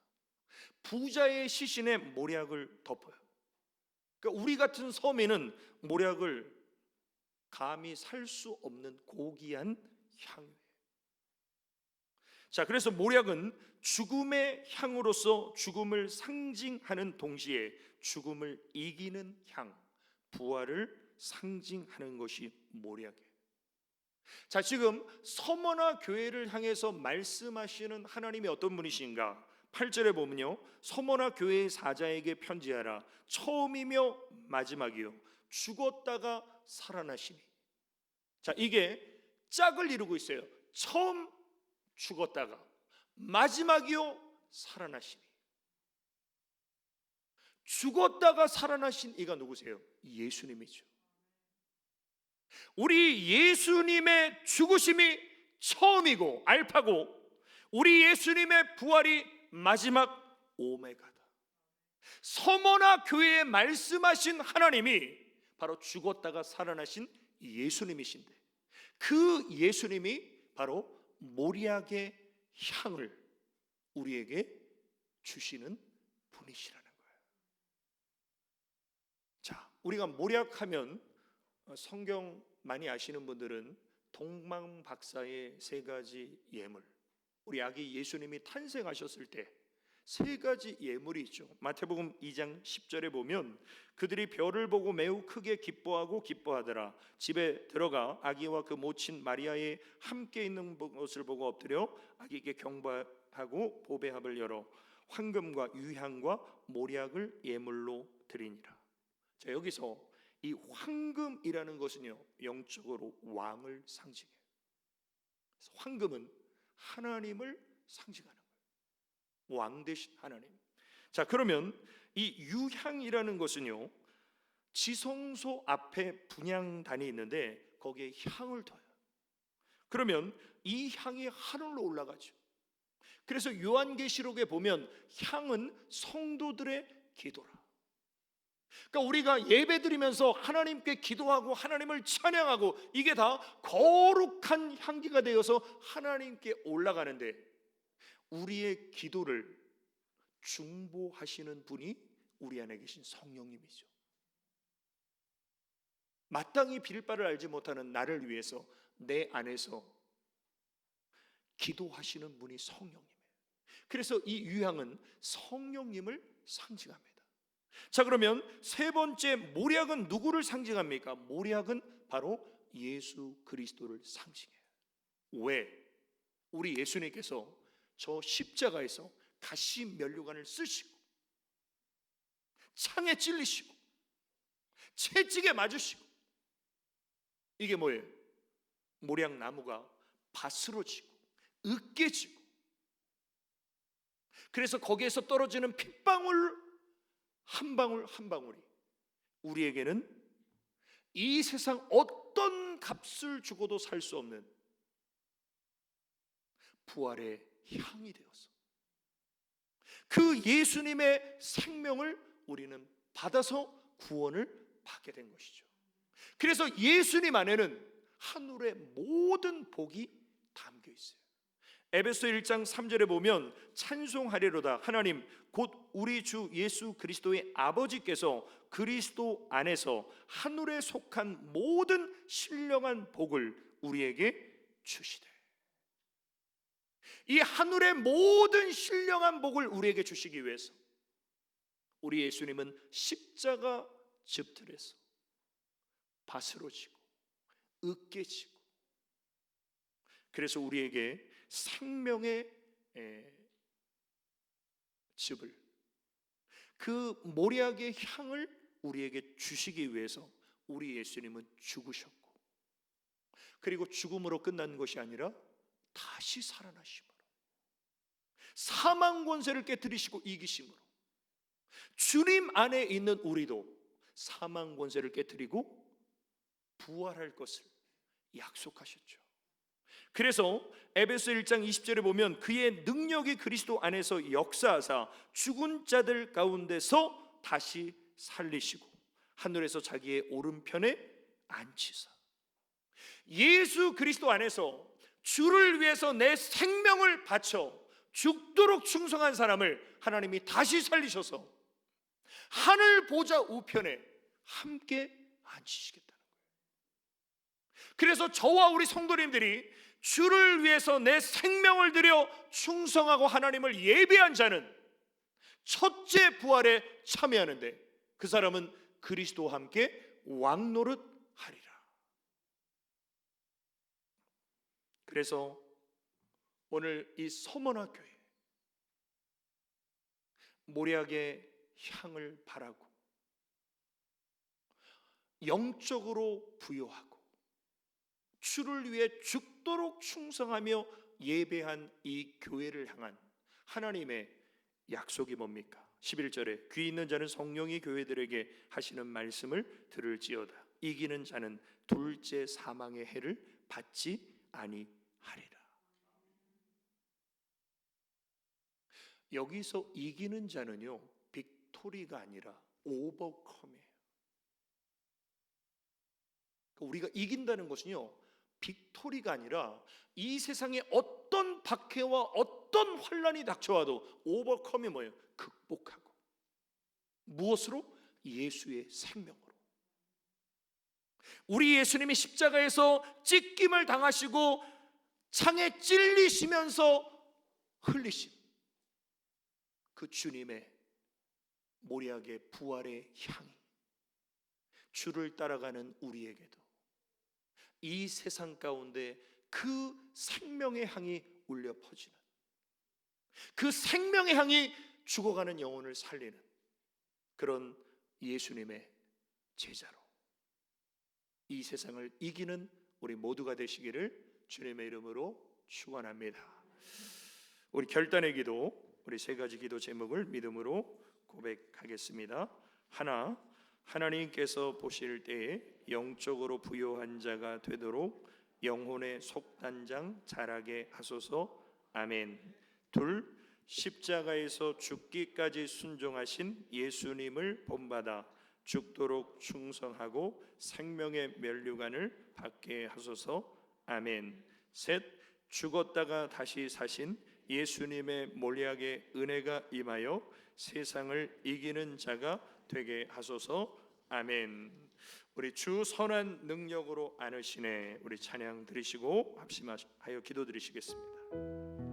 부자의 시신에 몰약을 덮어요. 그러니까 우리 같은 서민은 몰약을 감히 살 수 없는 고귀한 향이에요. 자, 그래서 몰약은 죽음의 향으로서 죽음을 상징하는 동시에 죽음을 이기는 향, 부활을 상징하는 것이 몰약이에요. 자, 지금 서머나 교회를 향해서 말씀하시는 하나님이 어떤 분이신가? 8절에 보면요, 서머나 교회의 사자에게 편지하라. 처음이며 마지막이요, 죽었다가 살아나시니. 자, 이게 짝을 이루고 있어요. 처음 죽었다가, 마지막이요 살아나시니. 죽었다가 살아나신 이가 누구세요? 예수님이죠. 우리 예수님의 죽으심이 처음이고 알파고, 우리 예수님의 부활이 마지막 오메가다. 서머나 교회에 말씀하신 하나님이 바로 죽었다가 살아나신 예수님이신데, 그 예수님이 바로 몰약의 향을 우리에게 주시는 분이시라는 거예요. 자, 우리가 몰약하면 성경 많이 아시는 분들은 동방 박사의 세 가지 예물, 우리 아기 예수님이 탄생하셨을 때 세 가지 예물이 있죠. 마태복음 2장 10절에 보면 그들이 별을 보고 매우 크게 기뻐하더라. 집에 들어가 아기와 그 모친 마리아의 함께 있는 것을 보고 엎드려 아기에게 경배하고 보배합을 열어 황금과 유향과 몰약을 예물로 드리니라. 자, 여기서 이 황금이라는 것은요, 영적으로 왕을 상징해요. 황금은 하나님을 상징하는 거예요. 왕 대신 하나님. 자, 그러면 이 유향이라는 것은요, 지성소 앞에 분향단이 있는데 거기에 향을 둬요. 그러면 이 향이 하늘로 올라가죠. 그래서 요한계시록에 보면 향은 성도들의 기도라. 그러니까 우리가 예배드리면서 하나님께 기도하고 하나님을 찬양하고 이게 다 거룩한 향기가 되어서 하나님께 올라가는데, 우리의 기도를 중보하시는 분이 우리 안에 계신 성령님이죠. 마땅히 빌 바를 알지 못하는 나를 위해서 내 안에서 기도하시는 분이 성령님이에요. 그래서 이 유향은 성령님을 상징합니다. 자, 그러면 세 번째 몰약은 누구를 상징합니까? 몰약은 바로 예수 그리스도를 상징해요. 왜? 우리 예수님께서 저 십자가에서 가시 면류관을 쓰시고 창에 찔리시고 채찍에 맞으시고, 이게 뭐예요? 몰약 나무가 밭으로 지고 으깨지고, 그래서 거기에서 떨어지는 핏방울 한 방울 한 방울이 우리에게는 이 세상 어떤 값을 주고도 살 수 없는 부활의 향이 되어서 그 예수님의 생명을 우리는 받아서 구원을 받게 된 것이죠. 그래서 예수님 안에는 하늘의 모든 복이 담겨 있어요. 에베소 1장 3절에 보면 찬송하리로다. 하나님 곧 우리 주 예수 그리스도의 아버지께서 그리스도 안에서 하늘에 속한 모든 신령한 복을 우리에게 주시되. 이 하늘의 모든 신령한 복을 우리에게 주시기 위해서 우리 예수님은 십자가 집틀에서 밭으로 지고 으깨지고, 그래서 우리에게 생명의 즙을, 그 모략의 향을 우리에게 주시기 위해서 우리 예수님은 죽으셨고, 그리고 죽음으로 끝난 것이 아니라 다시 살아나심으로, 사망 권세를 깨뜨리시고 이기심으로 주님 안에 있는 우리도 사망 권세를 깨뜨리고 부활할 것을 약속하셨죠. 그래서 에베소 1장 20절에 보면 그의 능력이 그리스도 안에서 역사하사 죽은 자들 가운데서 다시 살리시고 하늘에서 자기의 오른편에 앉히사, 예수 그리스도 안에서 주를 위해서 내 생명을 바쳐 죽도록 충성한 사람을 하나님이 다시 살리셔서 하늘 보좌 우편에 함께 앉히시겠다는 거예요. 그래서 저와 우리 성도님들이 주를 위해서 내 생명을 들여 충성하고 하나님을 예배한 자는 첫째 부활에 참여하는데, 그 사람은 그리스도와 함께 왕노릇 하리라. 그래서 오늘 이 서머나 교회 모략의 향을 바라고 영적으로 부요하고 주를 위해 죽도록 충성하며 예배한 이 교회를 향한 하나님의 약속이 뭡니까? 11절에 귀 있는 자는 성령이 교회들에게 하시는 말씀을 들을지어다. 이기는 자는 둘째 사망의 해를 받지 아니하리라. 여기서 이기는 자는요, 빅토리가 아니라 오버컴이에요. 우리가 이긴다는 것은요, 빅토리가 아니라 이 세상에 어떤 박해와 어떤 환란이 닥쳐와도 오버컴이 뭐예요? 극복하고. 무엇으로? 예수의 생명으로. 우리 예수님이 십자가에서 찢김을 당하시고 창에 찔리시면서 흘리신 그 주님의 모략의 부활의 향이 주를 따라가는 우리에게도 이 세상 가운데 그 생명의 향이 울려 퍼지는, 그 생명의 향이 죽어가는 영혼을 살리는 그런 예수님의 제자로 이 세상을 이기는 우리 모두가 되시기를 주님의 이름으로 축원합니다. 우리 결단의 기도, 우리 세 가지 기도 제목을 믿음으로 고백하겠습니다. 하나, 하나님께서 보실 때에 영적으로 부요한 자가 되도록 영혼의 속단장 자라게 하소서. 아멘. 둘, 십자가에서 죽기까지 순종하신 예수님을 본받아 죽도록 충성하고 생명의 면류관을 받게 하소서. 아멘. 셋, 죽었다가 다시 사신 예수님의 모략의 은혜가 임하여 세상을 이기는 자가 되게 하소서. 아멘. 우리 주 선한 능력으로 안으시네. 우리 찬양 드리시고 합심하여 기도 드리시겠습니다.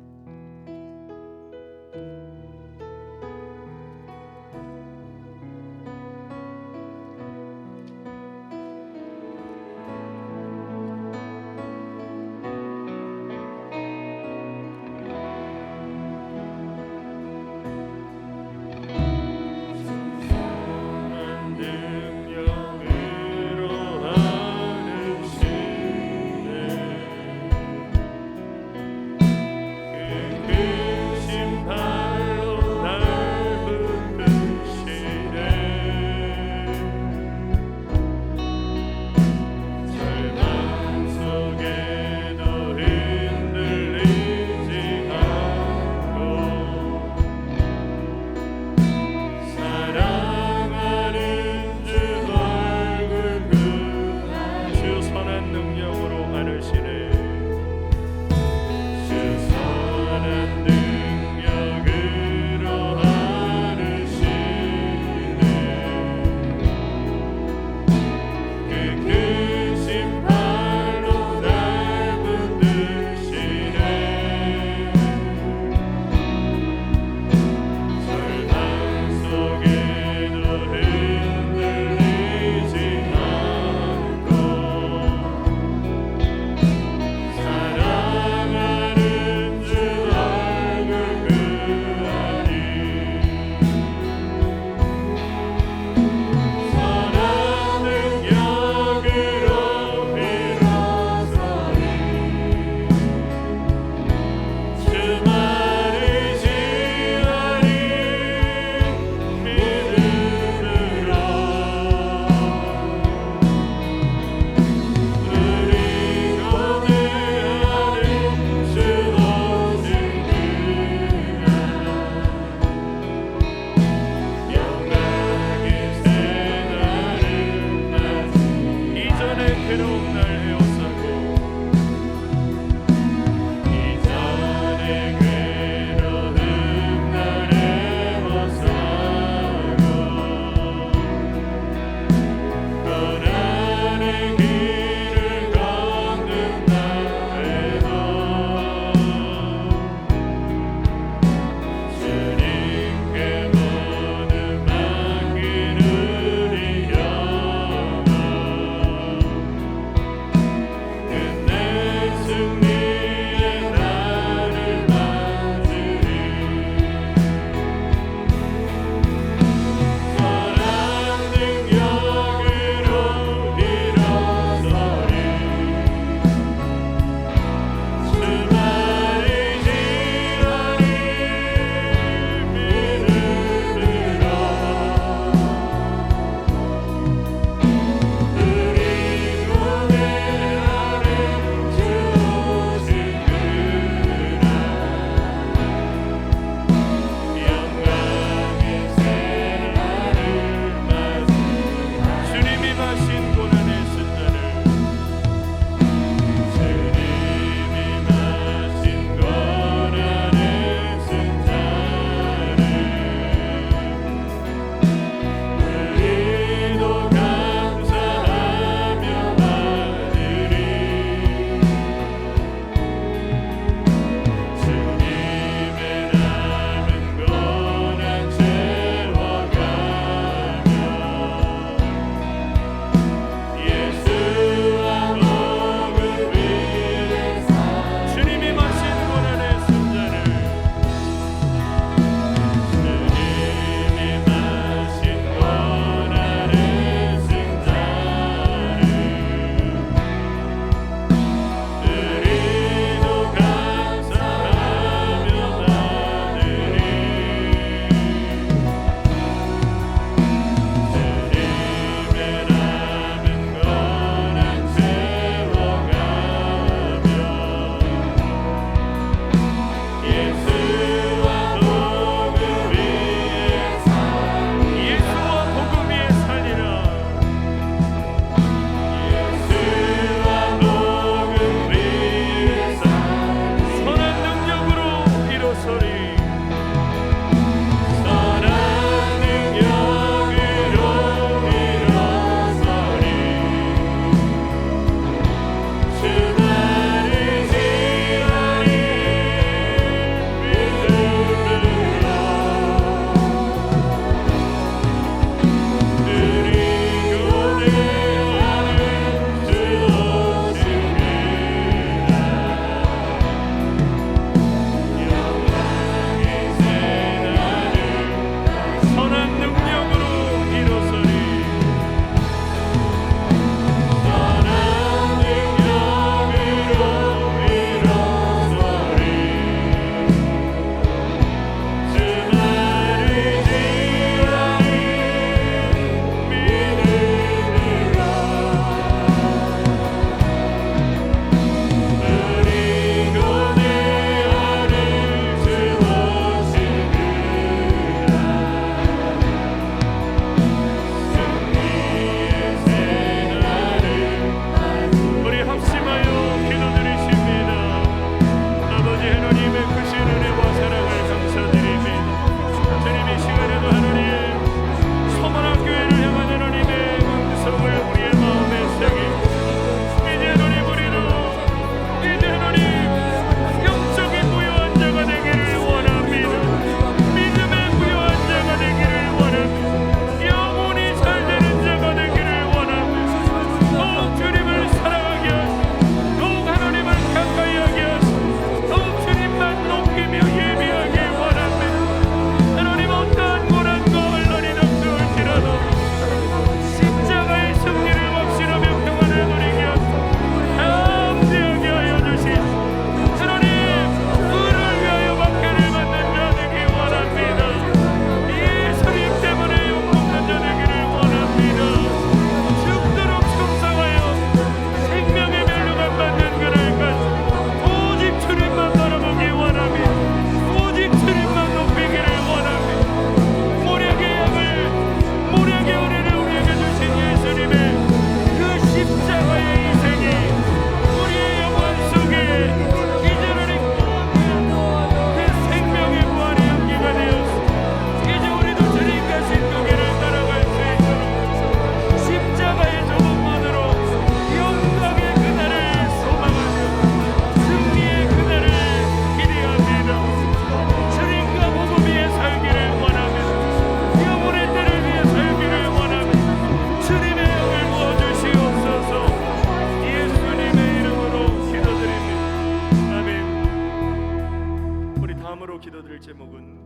나눌 제목은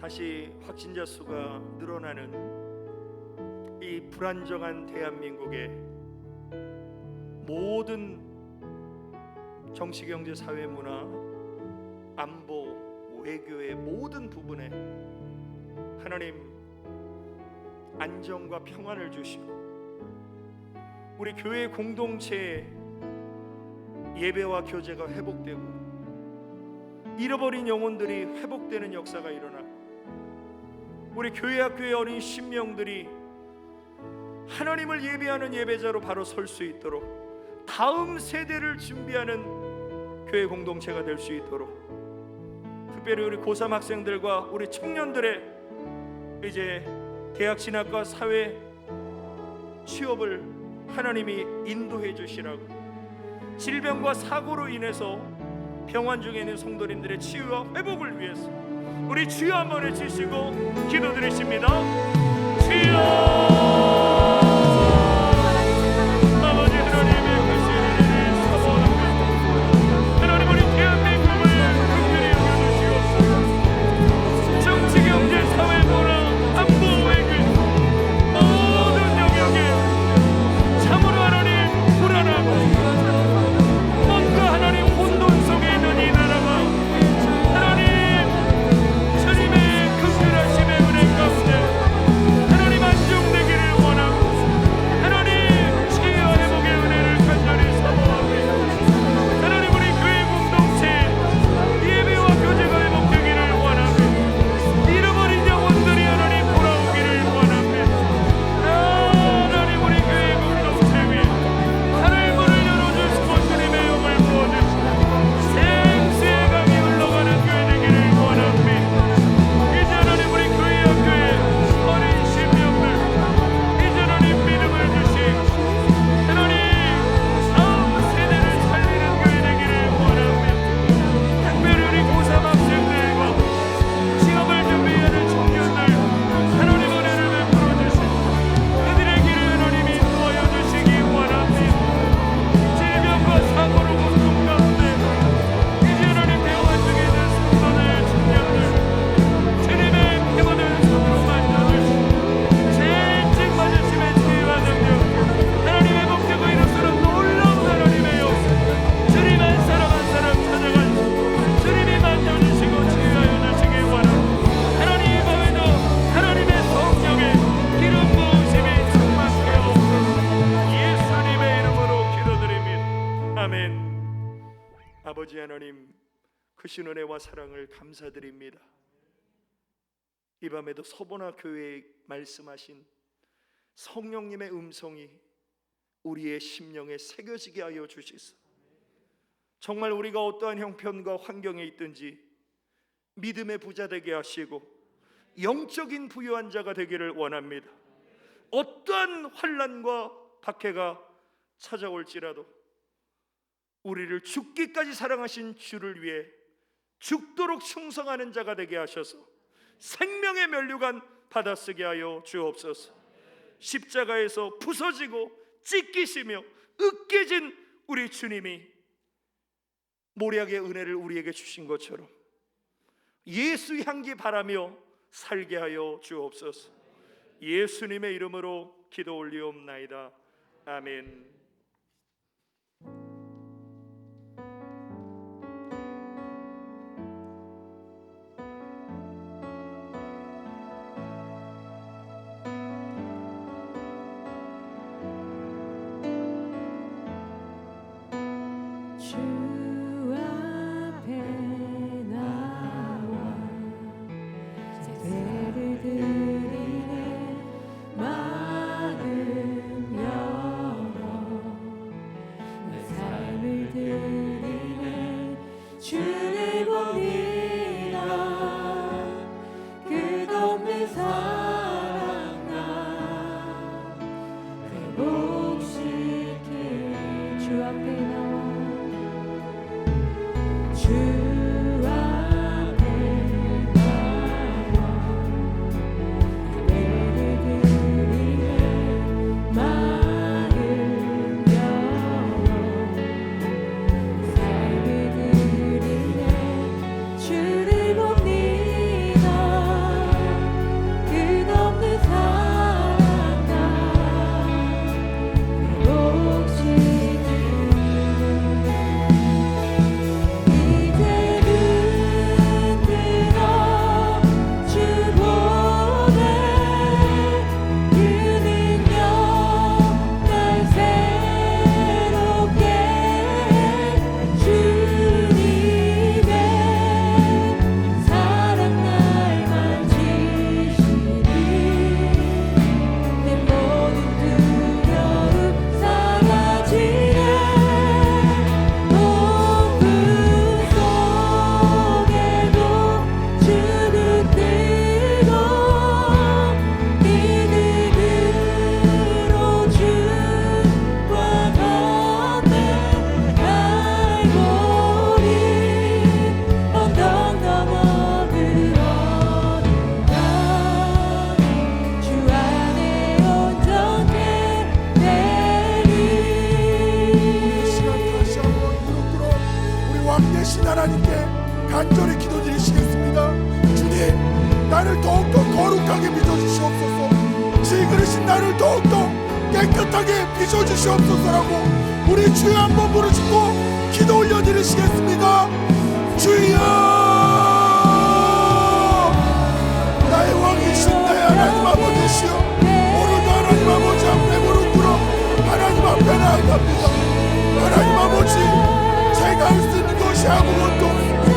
다시 확진자 수가 늘어나는 이 불안정한 대한민국의 모든 정치, 경제, 사회, 문화, 안보, 외교의 모든 부분에 하나님 안정과 평안을 주시고 우리 교회 공동체의 예배와 교제가 회복되고 잃어버린 영혼들이 회복되는 역사가 일어나고 우리 교회 학교의 어린 신명들이 하나님을 예배하는 예배자로 바로 설 수 있도록 다음 세대를 준비하는 교회 공동체가 될 수 있도록 특별히 우리 고3 학생들과 우리 청년들의 이제 대학 진학과 사회 취업을 하나님이 인도해 주시라고 질병과 사고로 인해서 병원 중에 있는 성도님들의 치유와 회복을 위해서 우리 주여 한번 외치시고 기도드리십니다. 주여 아버지 하나님의 크신 은혜를 사모합니다. 하나님 우리 대한민국을 긍휼히 여겨주시옵소서. 정치, 경제, 사회, 문화, 안보, 외교 모든 영역에 참으로 하나님 불안하고 뭔가 하나님 혼돈 속에 있는 이 나라가 하나님 주님의 긍휼하심의 은혜 가운데 하나님 안정되기를 원하고 하나님 치유와 회복의 은혜를 간절히 사모합니다. 하나님 우리 교회 공동체 예배와 교제가 회복되기를 원합니다. 잃어버린 영혼들이 하나님 돌아오기를 원합니다. 하나님 우리 교회 공동체 위에 하늘문을 열어주시고 주님의 영을 부어주시고 생수의 강이 흘러가는 교회 되기를 원합니다. 이제 하나님 우리 교회 학교에 어린 신명들 이제 하나님 믿음을 주시고 하나님 다음 세대를 살리는 교회 되기를 원합니다. 특별히 우리 고3 학생들과 시험을 준비하는 청년들 하나님 은혜를 베풀어 주시고 그들의 길을 하나님이 도와여 주시기 원합니다. 질병과 사고로 고통 가운데 이제 하나님 대원 중에 있는 성도들 청년들 주님의 피받은 손으로 만져주시고 제일 맞으심의 치유와 능력 하나님 회복되고 일어서는 놀라운 하나님의 역사 주님 한 사람 찾아가시고 주님이 만져주시고 치유하여 주시기 원합니다. 하나님 이 밤에도 하나님의 성령의 기름 부으심이 충만케 하옵소서. 예수님의 이름으로 기도드립니다. 아멘. 아버지 하나님 크신 은혜와 사랑을 감사드립니다. 이 밤에도 서보나 교회에 말씀하신 성령님의 음성이 우리의 심령에 새겨지게 하여 주시소. 정말 우리가 어떠한 형편과 환경에 있든지 믿음의 부자 되게 하시고 영적인 부유한 자가 되기를 원합니다. 어떠한 환난과 박해가 찾아올지라도 우리를 죽기까지 사랑하신 주를 위해 죽도록 충성하는 자가 되게 하셔서 생명의 면류관 받아쓰게 하여 주옵소서. 십자가에서 부서지고 찢기시며 으깨진 우리 주님이 모략의 은혜를 우리에게 주신 것처럼 예수 향기 바라며 살게 하여 주옵소서. 예수님의 이름으로 기도 올리옵나이다. 아멘. 주 앞에 나와 예배를 드리네 마음 열어 내 삶을 드리네 주를 봅니다 끝없는 사랑 나 회복시킬 주 앞에 나와 주 앞에 나와 예배를 드리네 마음 열어 삶을 드리네 간절히 기도드리시겠습니다. 주님, 나를 더욱더 거룩하게 빚어주시옵소서. 질그릇인 나를 더욱더 깨끗하게 빚어주시옵소서라고 우리 주여 한번 부르시고 기도 올려드리시겠습니다. 주여, 나의 왕이신 나의 하나님 아버지시여, 오늘도 하나님 아버지 앞에 무릎 꿇어 하나님 앞에 나아갑니다. 하나님 아버지, 제가 할 수 있는 것이 아무것도 없습니다.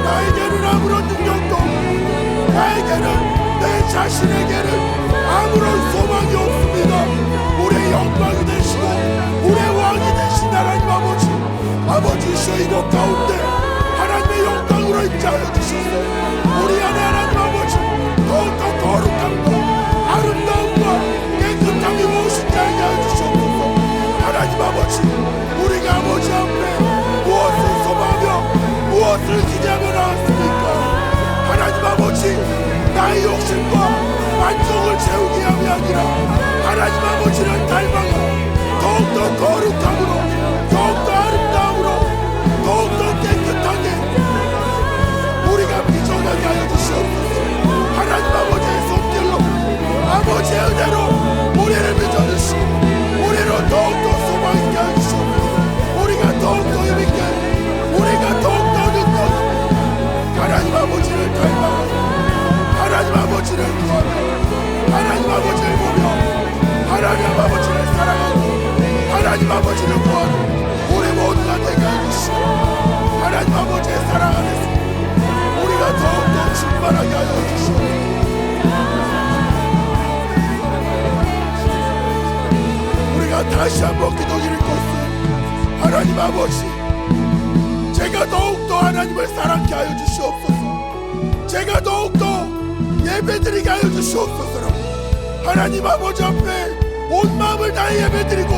나에게는 아무런 능력도 없고 나에게는 내 자신에게는 아무런 소망이 없습니다. 우리의 영광이 되시고 우리의 왕이 되신 하나님 아버지, 아버지시여, 이곳 가운데 하나님의 영광으로 임재하여 주시옵소서. 우리 안에 하나님 아버지 더욱더 거룩함과 아름다움과 깨끗함이 무엇인지 알게 하여 주시옵소서. 하나님 아버지, 우리가 아버지 앞에 무엇을 소망하며 무엇을 기대하며 나왔습니까? 하나님 아버지, 나의 욕심과 만족을 채우기 위함이 아니라 하나님 아버지를 닮아가 더욱더 거룩함으로, 더욱더 아름다움으로, 더욱더 깨끗하게 우리가 빚어가게 하여 주시옵소서. 하나님 아버지의 손길로, 아버지의 은혜로 우리를 빚어주시고 우리로 더욱더 소망 있게 하여 주시옵소서. 우리가 더욱더 힘있게, 우리가 더욱더 능력, 하나님 아버지를 닮아가고 하나님 아버지를 구하며 하나님 아버지를 보며 하나님 아버지를 사랑하고 하나님 아버지를 구하는 우리 모두가 되게 해주시고 하나님 아버지의 사랑 안에서 우리가 더욱더 충만하게 하여 주시고 우리가 다시 한번 기도드릴 것은, 하나님 아버지, 제가 더욱더 하나님을 사랑케 하여 주시옵소서. 제가 더욱더 예배드리게 하여 주시옵소서. 하나님 아버지 앞에 온 마음을 다해 예배드리고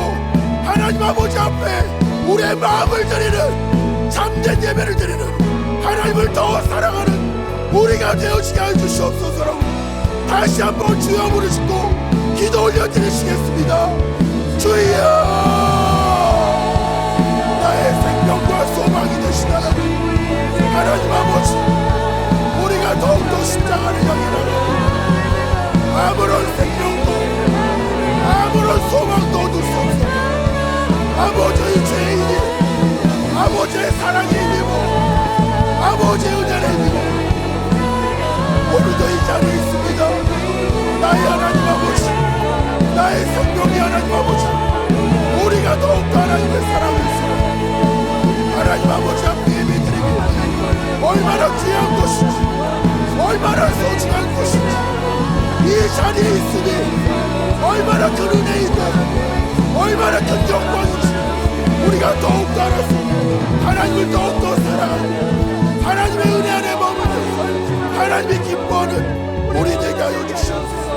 하나님 아버지 앞에 우리의 마음을 드리는 참된 예배를 드리는 하나님을 더 사랑하는 우리가 되어지게 하여 주시옵소서라고 다시 한번 주여 부르시고 기도 올려드리시겠습니다. 주여, 나의 생명과 소망이 되신 하나님 아버지, 우리가 더욱더 십자가를 향해 나가 아무런 생명도 아무런 소망도 얻을 수 없어. 아버지의 죄인이 아버지의 사랑의 힘이고 아버지의 은혜의 힘이고 오늘도 이 자리에 있습니다. 나의 하나님 아버지, 나의 생명이 하나님 아버지, 우리가 더욱더 하나님을 사랑했으나 하나님 아버지 앞에 예배드립니다. 얼마나 귀한 것인지, 얼마나 소중한 것인지, 이 자리에 있으니 얼마나 큰 은혜이고 얼마나 큰 영광인지 우리가 더욱더 알아서 하나님을 더욱더 사랑하고 하나님의 은혜 안에 머무는 하나님이 기뻐하는 우리 되게 하여 주시옵소서.